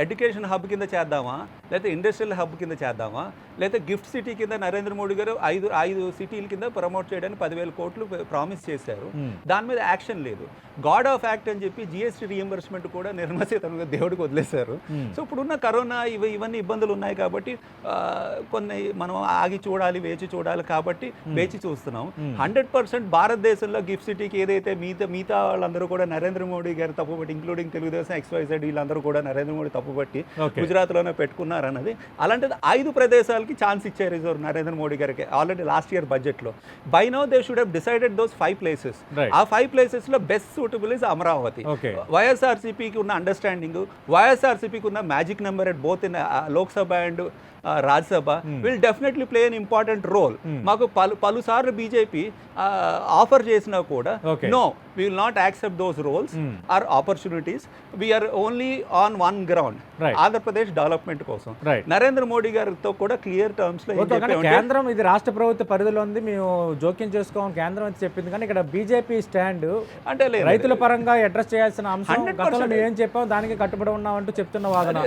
ఎడ్యుకేషన్ హబ్ కింద చేద్దామా, లేకపోతే ఇండస్ట్రియల్ హబ్ కింద చేద్దామా, లేకపోతే గిఫ్ట్ సిటీ కింద నరేంద్ర మోడీ గారు 5 సిటీల కింద ప్రమోట్ చేయడానికి 10,000 కోట్లు ప్రామిస్ చేశారు. దాని మీద యాక్షన్ లేదు. గాడ్ ఆఫ్ యాక్ట్ అని చెప్పి జిఎస్టీ రీఎంబర్స్మెంట్ కూడా నిర్మలా సీతారామన్ దేవుడికి వదిలేశారు. సో ఇప్పుడున్న కరోనా ఇవన్నీ ఇబ్బందులు ఉన్నాయి కాబట్టి కొన్ని మనం ఆగి చూడాలి, వేచి చూడాలి కాబట్టి వేచి చూస్తున్నాం. 100% భారతదేశంలో గిఫ్ట్ సిటీకి ఏదైతే మిగతా వాళ్ళందరూ కూడా నరేంద్ర మోడీ గారు తప్పుబట్టి, ఇంక్లూడింగ్ తెలుగుదేశం, XYZ వీళ్ళందరూ కూడా నరేంద్ర మోడీ తప్పుబట్టి గుజరాత్లోనే పెట్టుకున్నారు అన్నది. అలాంటిది 5 ప్రదేశాలకి ఛాన్స్ ఇచ్చారు నరేంద్ర మోడీ గారికి ఆల్రెడీ లాస్ట్ ఇయర్ బడ్జెట్లో. By now they should have decided those 5 places. ఆ 5 places లో బెస్ట్ సూటబుల్ ఇస్ అమరావతి. వైఎస్ఆర్సీపీకి ఉన్న అండర్స్టాండింగ్, వైఎస్ఆర్సీపీకి ఉన్న magic number at both in Lok Sabha and Rajya Sabha will definitely play an important role. మాకు పలుసార్లు బీజేపీ ఆఫర్ చేసినా కూడా no, we will not accept those roles or opportunities. We are only on one ground, Andhra Pradesh development కోసం. నరేంద్ర మోడీ గారితో కూడా clear terms లో కేంద్రం ఇది రాష్ట్ర ప్రభుత్వ పరిధిలో ఉంది, మేము జోక్యం చేసుకోమని కేంద్రం అయితే చెప్పింది. కానీ ఇక్కడ బీజేపీ స్టాండ్ అంటే రైతుల పరంగా అడ్రస్ చేయాల్సిన అంశం గతంలో మేము ఏం చెప్పాం దానికి కట్టుబడి ఉన్నాం అంటూ చెప్తున్న వాదన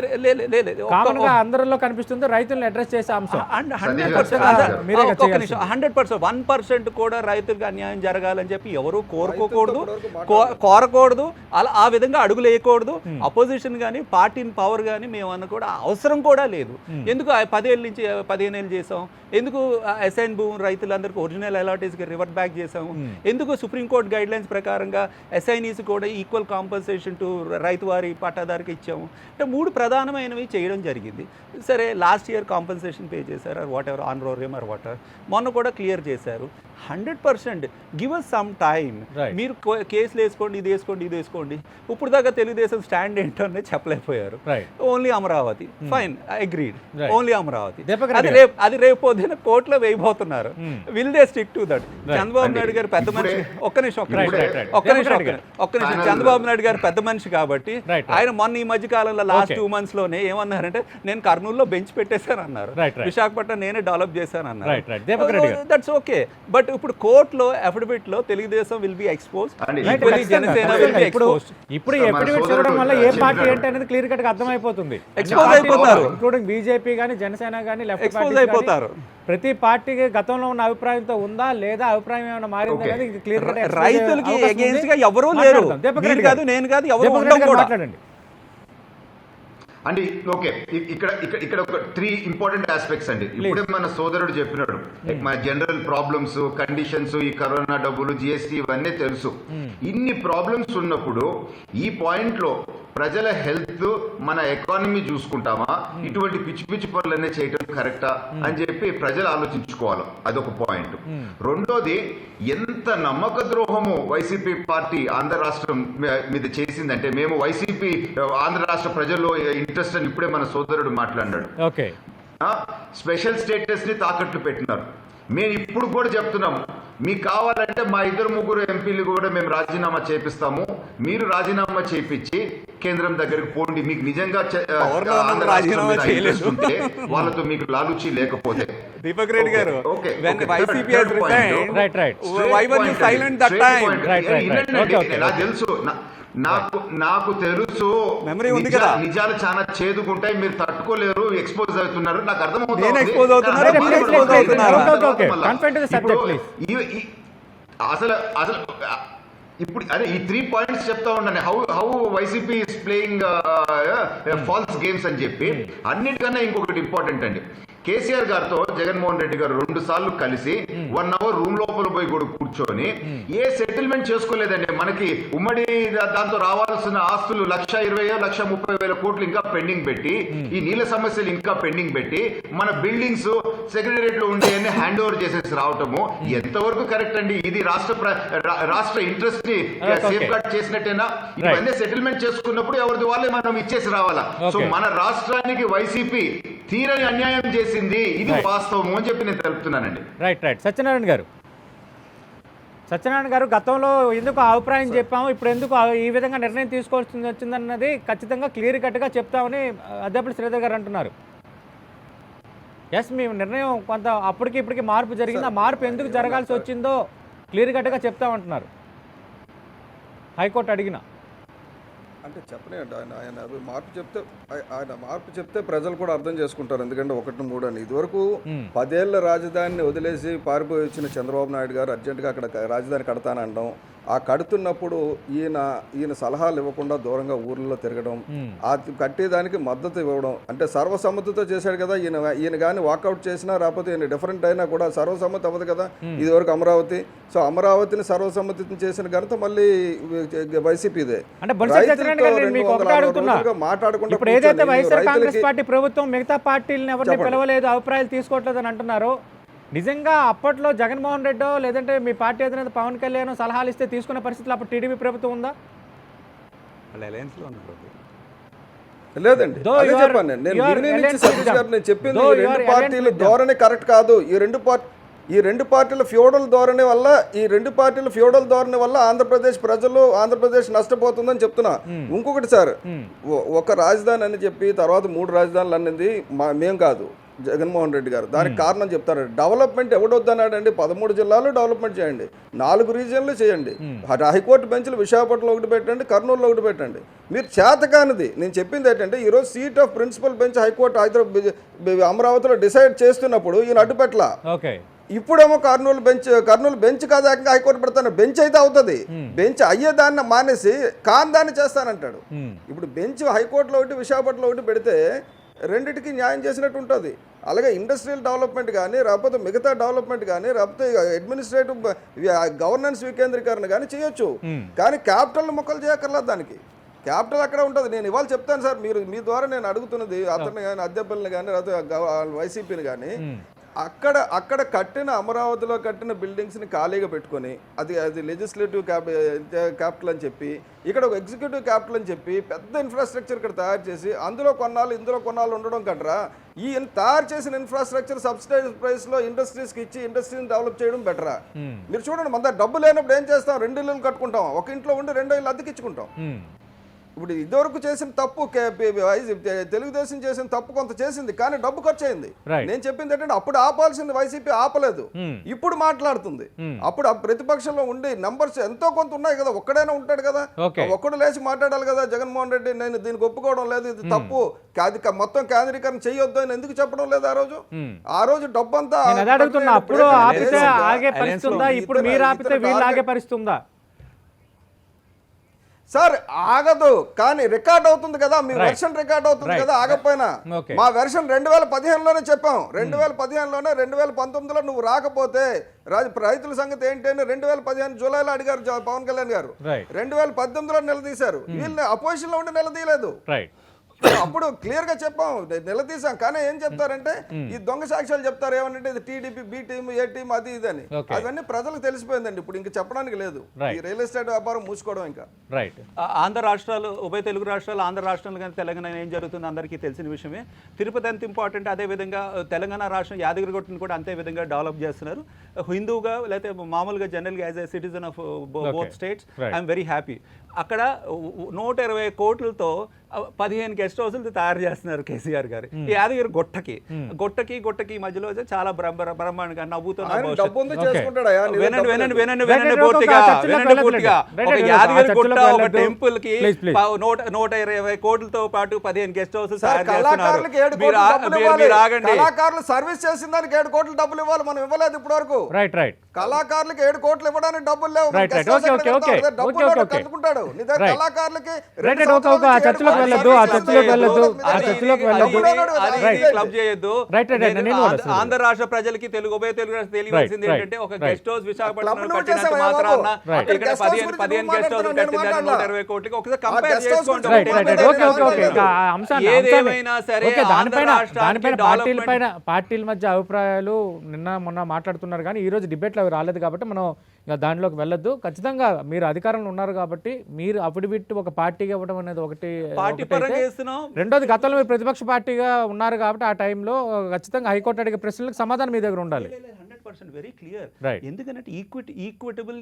కామన్ గా అందరిలో కనిపిస్తుంది. రైతులను అడ్రస్ చేసే అంశం 1% కూడా రైతులకు అన్యాయం జరగాలని చెప్పి ఎవరు కోరకూడదు, అలా ఆ విధంగా అడుగులు వేయకూడదు. అపోజిషన్ కానీ పార్టీని పవర్ కానీ మేము అన్న కూడా అవసరం కూడా లేదు. ఎందుకు 10 ఏళ్ళ నుంచి 15 ఏళ్ళు చేసాం? ఎందుకు అసైన్ భూమి రైతులందరికీ ఒరిజినల్ అలాటీస్కి రివర్ట్ బ్యాక్ చేసాము? ఎందుకు సుప్రీంకోర్టు గైడ్ లైన్స్ ప్రకారంగా అసైనీస్ కూడా ఈక్వల్ కాంపన్సేషన్ టు రైతు వారి పట్టాదారికి ఇచ్చాము? అంటే 3 ప్రధానమైనవి చేయడం జరిగింది. సరే, లాస్ట్ ఇయర్ కాంపన్సేషన్ పే చేశారు, whatever honorarium or whatever, మొన్న కూడా క్లియర్ చేశారు. 100% గివ్ అస్ సమ్ టైమ్. మీరు కేసులు వేసుకోండి, ఇది వేసుకోండి, ఇది వేసుకోండి. ఇప్పుడు దాకా తెలుగుదేశం స్టాండ్ ఏంటో అనేది చెప్పలేకపోయారు. Right. Only Amaravati, fine, agreed, Right. Only Amaravati. Deepak అది రేపు పొద్దున కోర్టులో వేయబోతున్నారు. Will they stick to that? Chandrababu Naidu garu పెద్ద మనిషి, ఒక్క నిమిషం చంద్రబాబు నాయుడు గారు పెద్ద మనిషి కాబట్టి ఆయన మొన్న ఈ మధ్య కాలంలో లాస్ట్ 2 months లోనే ఏమన్నారంటే నేను కర్నూలులో బెంచ్ పెట్టేశాను అన్నారు, విశాఖపట్నం నేనే డెవలప్ చేశాను అన్నారు. That's okay. బట్ ఇప్పుడు కోర్టులో అఫిడవిట్ లో Telugu Desam will be expose, Janasena will be expose. ఇప్పుడు ఎఫిడవిట్స్ ఇవ్వడం వల్ల ఏ పార్టీ ఏంటి అనేది క్లియర్ కట్ గా అర్థమైపోతుంది. ఎక్స్పోజ్ అయిపోతారు, ఇంక్లూడింగ్ బీజేపీ కానీ జనసేన కానీ లెఫ్ట్ ఎక్స్పోజ్ అయిపోతారు. ప్రతి పార్టీకి గతంలో ఉన్న అభిప్రాయంతో ఉందా లేదా, అభిప్రాయం ఏమైనా మారిందా అనేది క్లియర్ కట్. రైతులకి అగేన్స్ట్ గా ఎవరూ లేరు, మీరు కాదు నేను కాదు, ఎవరు మాట్లాడండి అండి. ఓకే, ఇక్కడ ఇక్కడ ఇక్కడ ఒక 3 ఇంపార్టెంట్ ఆస్పెక్ట్స్ అండి. ఇప్పుడే మన సోదరుడు చెప్పినాడు, మన జనరల్ ప్రాబ్లమ్స్, కండిషన్స్, ఈ కరోనా డబ్బులు, జిఎస్టీ ఇవన్నీ తెలుసు. ఇన్ని ప్రాబ్లమ్స్ ఉన్నప్పుడు ఈ పాయింట్ లో ప్రజల హెల్త్, మన ఎకానమీ చూసుకుంటామా, ఇటువంటి పిచ్చి పిచ్చి పనులన్నీ చేయటం కరెక్టా అని చెప్పి ప్రజలు ఆలోచించుకోవాలి. అదొక పాయింట్. రెండోది, ఎంత నమ్మక ద్రోహము వైసీపీ పార్టీ ఆంధ్ర రాష్ట్రం మీద చేసిందంటే, మేము వైసీపీ ఆంధ్ర రాష్ట్ర ప్రజల్లో ఇంట్రెస్ట్ అని ఇప్పుడే మన సోదరుడు మాట్లాడాడు. ఓకే, స్పెషల్ స్టేటస్ ని తాకట్లు పెట్టినారు. మేము ఇప్పుడు కూడా చెప్తున్నాము, మీకు కావాలంటే మా 2-3 ఎంపీలు కూడా మేము రాజీనామా చేపిస్తాము, మీరు రాజీనామా చేపించి కేంద్రం దగ్గరికి పోండి, మీకు నిజంగా ఉంటే వాళ్ళతో మీకు లాలూచి లేకపోతే. దీపక్ రెడ్డి గారు, నాకు తెలుసు, నాకు తెలుసు నిజాలు చాలా చేదుకుంటాయి, మీరు తట్టుకోలేరు, ఎక్స్పోజ్ అవుతున్నారు, నాకు అర్థమవుతుంది. అసలు ఇప్పుడు అదే ఈ 3 points చెప్తా ఉన్నాను, how YCP is playing false games అని చెప్పి. అన్నిటికన్నా ఇంకొకటి ఇంపార్టెంట్ అండి, కేసీఆర్ గారితో జగన్మోహన్ రెడ్డి గారు 2 సార్లు కలిసి 1 hour రూమ్ లోపల పోయి కూడా కూర్చొని ఏ సెటిల్మెంట్ చేసుకోలేదండి. మనకి ఉమ్మడి దాంతో రావాల్సిన ఆస్తులు 1,20,000 1,30,000 కోట్లు ఇంకా పెండింగ్ పెట్టి, ఈ నీళ్ళ సమస్యలు ఇంకా పెండింగ్ పెట్టి, మన బిల్డింగ్స్ సెక్రటరియట్ లో ఉండే హ్యాండ్ ఓవర్ చేసేసి రావటము ఎంతవరకు కరెక్ట్ అండి? ఇది రాష్ట్ర ఇంట్రెస్ట్ ని సేఫ్ గార్డ్ చేసినట్టేనా? ఇవన్నీ సెటిల్మెంట్ చేసుకున్నప్పుడు ఎవరిది వాళ్ళే మనం ఇచ్చేసి రావాలా. సో మన రాష్ట్రానికి వైసీపీ తీరని అన్యాయం చేసింది, ఇది వాస్తవం అని చెప్పి నేను తెలుపుతున్నానండి. రైట్. సత్యనారాయణ గారు, గతంలో ఎందుకు అభిప్రాయం చెప్పాము, ఇప్పుడు ఎందుకు ఈ విధంగా నిర్ణయం తీసుకోవాల్సి వచ్చిందన్నది ఖచ్చితంగా క్లియర్ కట్గా చెప్తామని అద్దెపల్లి శ్రీధర్ గారు అంటున్నారు. ఎస్, మీ నిర్ణయం కొంత అప్పటికి ఇప్పటికి మార్పు జరిగింది, ఆ మార్పు ఎందుకు జరగాల్సి వచ్చిందో క్లియర్ కట్గా చెప్తామంటున్నారు. హైకోర్టు అడిగిన అంటే చెప్పలేండి, ఆయన మార్పు చెప్తే ప్రజలు కూడా అర్థం చేసుకుంటారు. ఎందుకంటే 1-3 అని ఇదివరకు 10 ఏళ్ల రాజధానిని వదిలేసి పారిపోయి వచ్చిన చంద్రబాబు నాయుడు గారు అర్జెంటుగా అక్కడ రాజధాని కడతానంటాం. ఆ కడుతున్నప్పుడు ఈయన సలహాలు ఇవ్వకుండా దూరంగా ఊర్లలో తిరగడం, ఆ కట్టేదానికి మద్దతు ఇవ్వడం, అంటే సర్వసమ్మతితో చేశాడు కదా. ఈయన కానీ వాకౌట్ చేసినా రాకపోతే ఈయన డిఫరెంట్ అయినా కూడా సర్వసమ్మతి అవ్వదు కదా ఇదివరకు అమరావతి. సో అమరావతిని సర్వసమ్మతి చేసిన ఘనత మళ్ళీ వైసీపీదే. మాట్లాడకుండా ఏదైతే వైఎస్ఆర్ కాంగ్రెస్ పార్టీ ప్రభుత్వం మిగతా పార్టీలను ఎవరిని పిలవలేదు, అభిప్రాయాలు తీసుకోవట్లేదు అని అంటున్నారు, నిజంగా అప్పట్లో జగన్మోహన్ రెడ్డో లేదంటే మీ పార్టీ అధినేత పవన్ కళ్యాణ్ సలహాలు ఇస్తే తీసుకునే పరిస్థితులు అప్పుడు టీడీపీ ప్రభుత్వం ఉందా? లేదండి, చెప్పాను నేను చెప్పింది. ఈ 2 పార్టీల ధోరణి కరెక్ట్ కాదు. ఈ రెండు పార్టీల ఫ్యూడల్ ధోరణి వల్ల ఆంధ్రప్రదేశ్ ప్రజలు, ఆంధ్రప్రదేశ్ నష్టపోతుందని చెప్తున్నా. ఇంకొకటి సార్, ఒక రాజధాని అని చెప్పి తర్వాత 3 రాజధానులు అన్నది మేం కాదు, జగన్మోహన్ రెడ్డి గారు. దానికి కారణం చెప్తారు. డెవలప్మెంట్ ఎవడొద్దన్నాడండి? 13 జిల్లాలు డెవలప్మెంట్ చేయండి, 4 రీజియన్లు చేయండి, హైకోర్టు బెంచ్లు విశాఖపట్నంలో ఒకటి పెట్టండి, కర్నూలులో ఒకటి పెట్టండి. మీరు చేతకానిది. నేను చెప్పింది ఏంటంటే, ఈరోజు seat of principal bench high court అమరావతిలో డిసైడ్ చేస్తున్నప్పుడు ఈయన అడ్డుపెట్ల. ఇప్పుడేమో కర్నూలు బెంచ్ కాదు, హైకోర్టు పెడతాను. బెంచ్ అయితే అవుతుంది, బెంచ్ అయ్యేదాన్ని మానేసి దాన్ని చేస్తానంటాడు. ఇప్పుడు బెంచ్ హైకోర్టులో ఒకటి విశాఖపట్నంలో ఒకటి పెడితే రెండిటికి న్యాయం చేసినట్టు ఉంటుంది. అలాగే ఇండస్ట్రియల్ డెవలప్మెంట్ కానీ, లేకపోతే మిగతా డెవలప్మెంట్ కానీ, లేకపోతే అడ్మినిస్ట్రేటివ్ గవర్నెన్స్ వికేంద్రీకరణ కానీ చేయొచ్చు. కానీ క్యాపిటల్ మొక్కలు చేయక్కర్లేదు. దానికి క్యాపిటల్ అక్కడ ఉంటుంది. నేను ఇవాళ చెప్తాను సార్, మీ ద్వారా నేను అడుగుతున్నది అతన్ని కానీ, అద్దెపల్లిని కానీ, లేకపోతే వైసీపీని కానీ, అక్కడ కట్టిన అమరావతిలో కట్టిన బిల్డింగ్స్ని ఖాళీగా పెట్టుకొని అది లెజిస్లేటివ్ క్యాపిటల్ అని చెప్పి ఇక్కడ ఒక ఎగ్జిక్యూటివ్ క్యాపిటల్ అని చెప్పి పెద్ద ఇన్ఫ్రాస్ట్రక్చర్ ఇక్కడ తయారు చేసి అందులో కొన్నాళ్ళు ఇందులో కొన్నాళ్ళు ఉండడం కట్రా ఈ తయారు చేసిన ఇన్ఫ్రాస్ట్రక్చర్ సబ్సిడైజ్ ప్రైస్లో ఇండస్ట్రీస్కి ఇచ్చి ఇండస్ట్రీని డెవలప్ చేయడం బెటరా. మీరు చూడండి, మన దగ్గర డబ్బు లేనప్పుడు ఏం చేస్తాం, 2 ఇళ్ళు కట్టుకుంటాం, ఒక ఇంట్లో ఉండి 2 ఇళ్ళు అద్దెకిచ్చుకుంటాం. ఇప్పుడు ఇదివరకు చేసిన తప్పు తెలుగుదేశం చేసిన తప్పు కొంత చేసింది, కానీ డబ్బు ఖర్చు అయింది. నేను చెప్పింది ఏంటంటే అప్పుడు ఆపాల్సింది వైసీపీ ఆపలేదు, ఇప్పుడు మాట్లాడుతుంది. అప్పుడు ప్రతిపక్షంలో ఉండి నంబర్స్ ఎంతో కొంత ఉన్నాయి కదా, ఒక్కడైనా ఉంటాడు కదా, ఒక్కడు లేచి మాట్లాడాలి కదా. జగన్మోహన్ రెడ్డి నేను దీనికి ఒప్పుకోవడం లేదు, ఇది తప్పు, అది మొత్తం కేంద్రీకరణ చేయొద్దు అని ఎందుకు చెప్పడం లేదు ఆ రోజు డబ్బు అంతా సార్ ఆగదు, కానీ రికార్డ్ అవుతుంది కదా, మీ వెర్షన్ రికార్డ్ అవుతుంది కదా ఆగపోయినా. మా వెర్షన్ 2015లోనే చెప్పాం, 2015లోనే 2019లో నువ్వు రాకపోతే రైతుల సంగతి ఏంటి అని 2015 జూలైలో అడిగారు పవన్ కళ్యాణ్ గారు, 2018లో నిలదీశారు. వీళ్ళని అపోజిషన్ లో ఉండి నిలదీయలేదు, అప్పుడు క్లియర్ గా చెప్పాం నిలదీశాం. కానీ ఏం చెప్తారంటే ఈ దొంగ సాక్ష్యాలు చెప్తారు, ఏమంటే ఇది టీడీపీ బి టీమ్ ఏ టీమ్ అది ఇది అని. అవన్నీ ప్రజలకు తెలిసిపోయిందండి, ఇప్పుడు ఇంకా చెప్పడానికి లేదు. ఈ రియల్ ఎస్టేట్ వ్యాపారం మూసుకోవడం ఇంకా ఆంధ్ర రాష్ట్రాలు, ఉభయ తెలుగు రాష్ట్రాలు, ఆంధ్ర రాష్ట్రాలు కానీ తెలంగాణ ఏం జరుగుతుందో అందరికీ తెలిసిన విషయమే. తిరుపతి ఎంత ఇంపార్టెంట్, అదే విధంగా తెలంగాణ రాష్ట్రం యాదగిరిగుట్టను కూడా అంతే విధంగా డెవలప్ చేస్తున్నారు. హిందూగా లేకపోతే మామూలుగా జనరల్గా as a citizen of both states I'm very happy. అక్కడ 120 కోట్లతో 15 గెస్ట్ హౌస్లు తయారు చేస్తున్నారు కేసీఆర్ గారు. ఈ యాదగిరి గొట్టకి మధ్యలో చాలా బ్రహ్మాండంగా నవ్వుతున్నారు. వినండి పూర్తిగా. ఒక యాదగిరి గుట్ట ఒక టెంపుల్ కి 120 కోట్లతో పాటు 15 గెస్ట్ హౌస్ తయారు చేస్తున్నారు. మీరు ఆగండి. కళాకారులు సర్వీస్ చేసిన దానికి 7 కోట్ల డబ్బులు ఇవ్వాలి, మనం ఇవ్వలేదు ఇప్పటి వరకు. కళాకారులకు 7 కోట్లు ఇవ్వడానికి డబ్బులు లేవు, కట్టుకుంటాడు. ఆంధ్ర రాష్ట్ర ప్రజలకి ఉభయ తెలుగు తెలియవలసింది ఏంటంటే ఒక గెస్ట్ హౌస్ విశాఖపట్నం కట్టినంత మాత్రాన ఇక్కడ 15 గెస్ట్ హౌస్ కట్టిందని 120 కోట్లకి ఒకసారి కంపేర్ చేసుకోండి. ఏదేమైనా సరే పార్టీల మధ్య అభిప్రాయాలు నిన్న మొన్న మాట్లాడుతున్నారు, కానీ ఈ రోజు డిబేట్లు అవి రాలేదు కాబట్టి మనం దానిలోకి వెళ్ళొద్దు. ఖచ్చితంగా మీరు అధికారంలో ఉన్నారు కాబట్టి మీరు అఫిడవిట్ ఒక పార్టీగా ఇవ్వడం అనేది ఒకటి. రెండోది, గతంలో మీరు ప్రతిపక్ష పార్టీగా ఉన్నారు కాబట్టి ఆ టైంలో ఖచ్చితంగా హైకోర్టు అడిగే ప్రశ్నలకు సమాధానం మీ దగ్గర ఉండాలి. 100% వెరీ క్లియర్. ఎందుకంటే ఈక్విటబుల్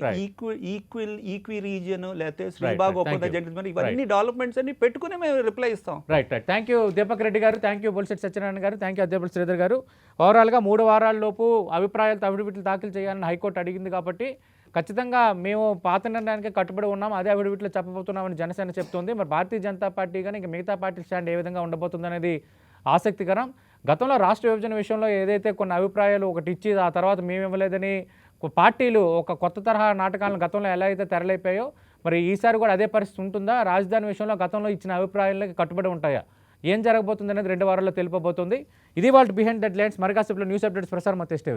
ఈక్వి రీజియన్ లేకపోతే శ్రీబాగ్ ఒప్పంద జడ్జిమెంట్ ఇవన్నీ డెవలప్మెంట్స్ అన్ని పెట్టుకుని మేము రిప్లై ఇస్తాం. Right. Thank you Deepak Reddy గారు, థ్యాంక్ యూ బొలిశెట్టి సత్యనారాయణ గారు, థ్యాంక్ యూ అద్దెపల్లి శ్రీధర్ గారు. ఓవరాల్గా 3 వారాల లోపు అభిప్రాయాలతో అఫిడవిట్లు దాఖలు చేయాలని హైకోర్టు అడిగింది కాబట్టి ఖచ్చితంగా మేము పాత నిర్ణయానికి కట్టుబడి ఉన్నాం, అదే అఫిడవిట్లో చెప్పబోతున్నామని జనసేన చెప్తుంది. మరి భారతీయ జనతా పార్టీ కానీ ఇంకా మిగతా పార్టీ స్టాండ్ ఏ విధంగా ఉండబోతుంది అనేది ఆసక్తికరం. గతంలో రాష్ట్ర విభజన విషయంలో ఏదైతే కొన్ని అభిప్రాయాలు ఒకటి ఇచ్చి ఆ తర్వాత మేము ఇవ్వలేదని పార్టీలు ఒక కొత్త తరహా నాటకాలను గతంలో ఎలా అయితే తెరలేపాయో మరి ఈసారి కూడా అదే పరిస్థితి ఉంటుందా? రాజధాని విషయంలో గతంలో ఇచ్చిన అభిప్రాయాలకి కట్టుబడి ఉంటాయా? ఏం జరగబోతుంది అనేది 2 వారాల్లో తెలిపబోతుంది. ఇది వాళ్ళ బిహైండ్ ద లైన్స్. మరి కాసేపులో న్యూస్ అప్డేట్స్ ప్రసారం మధ్య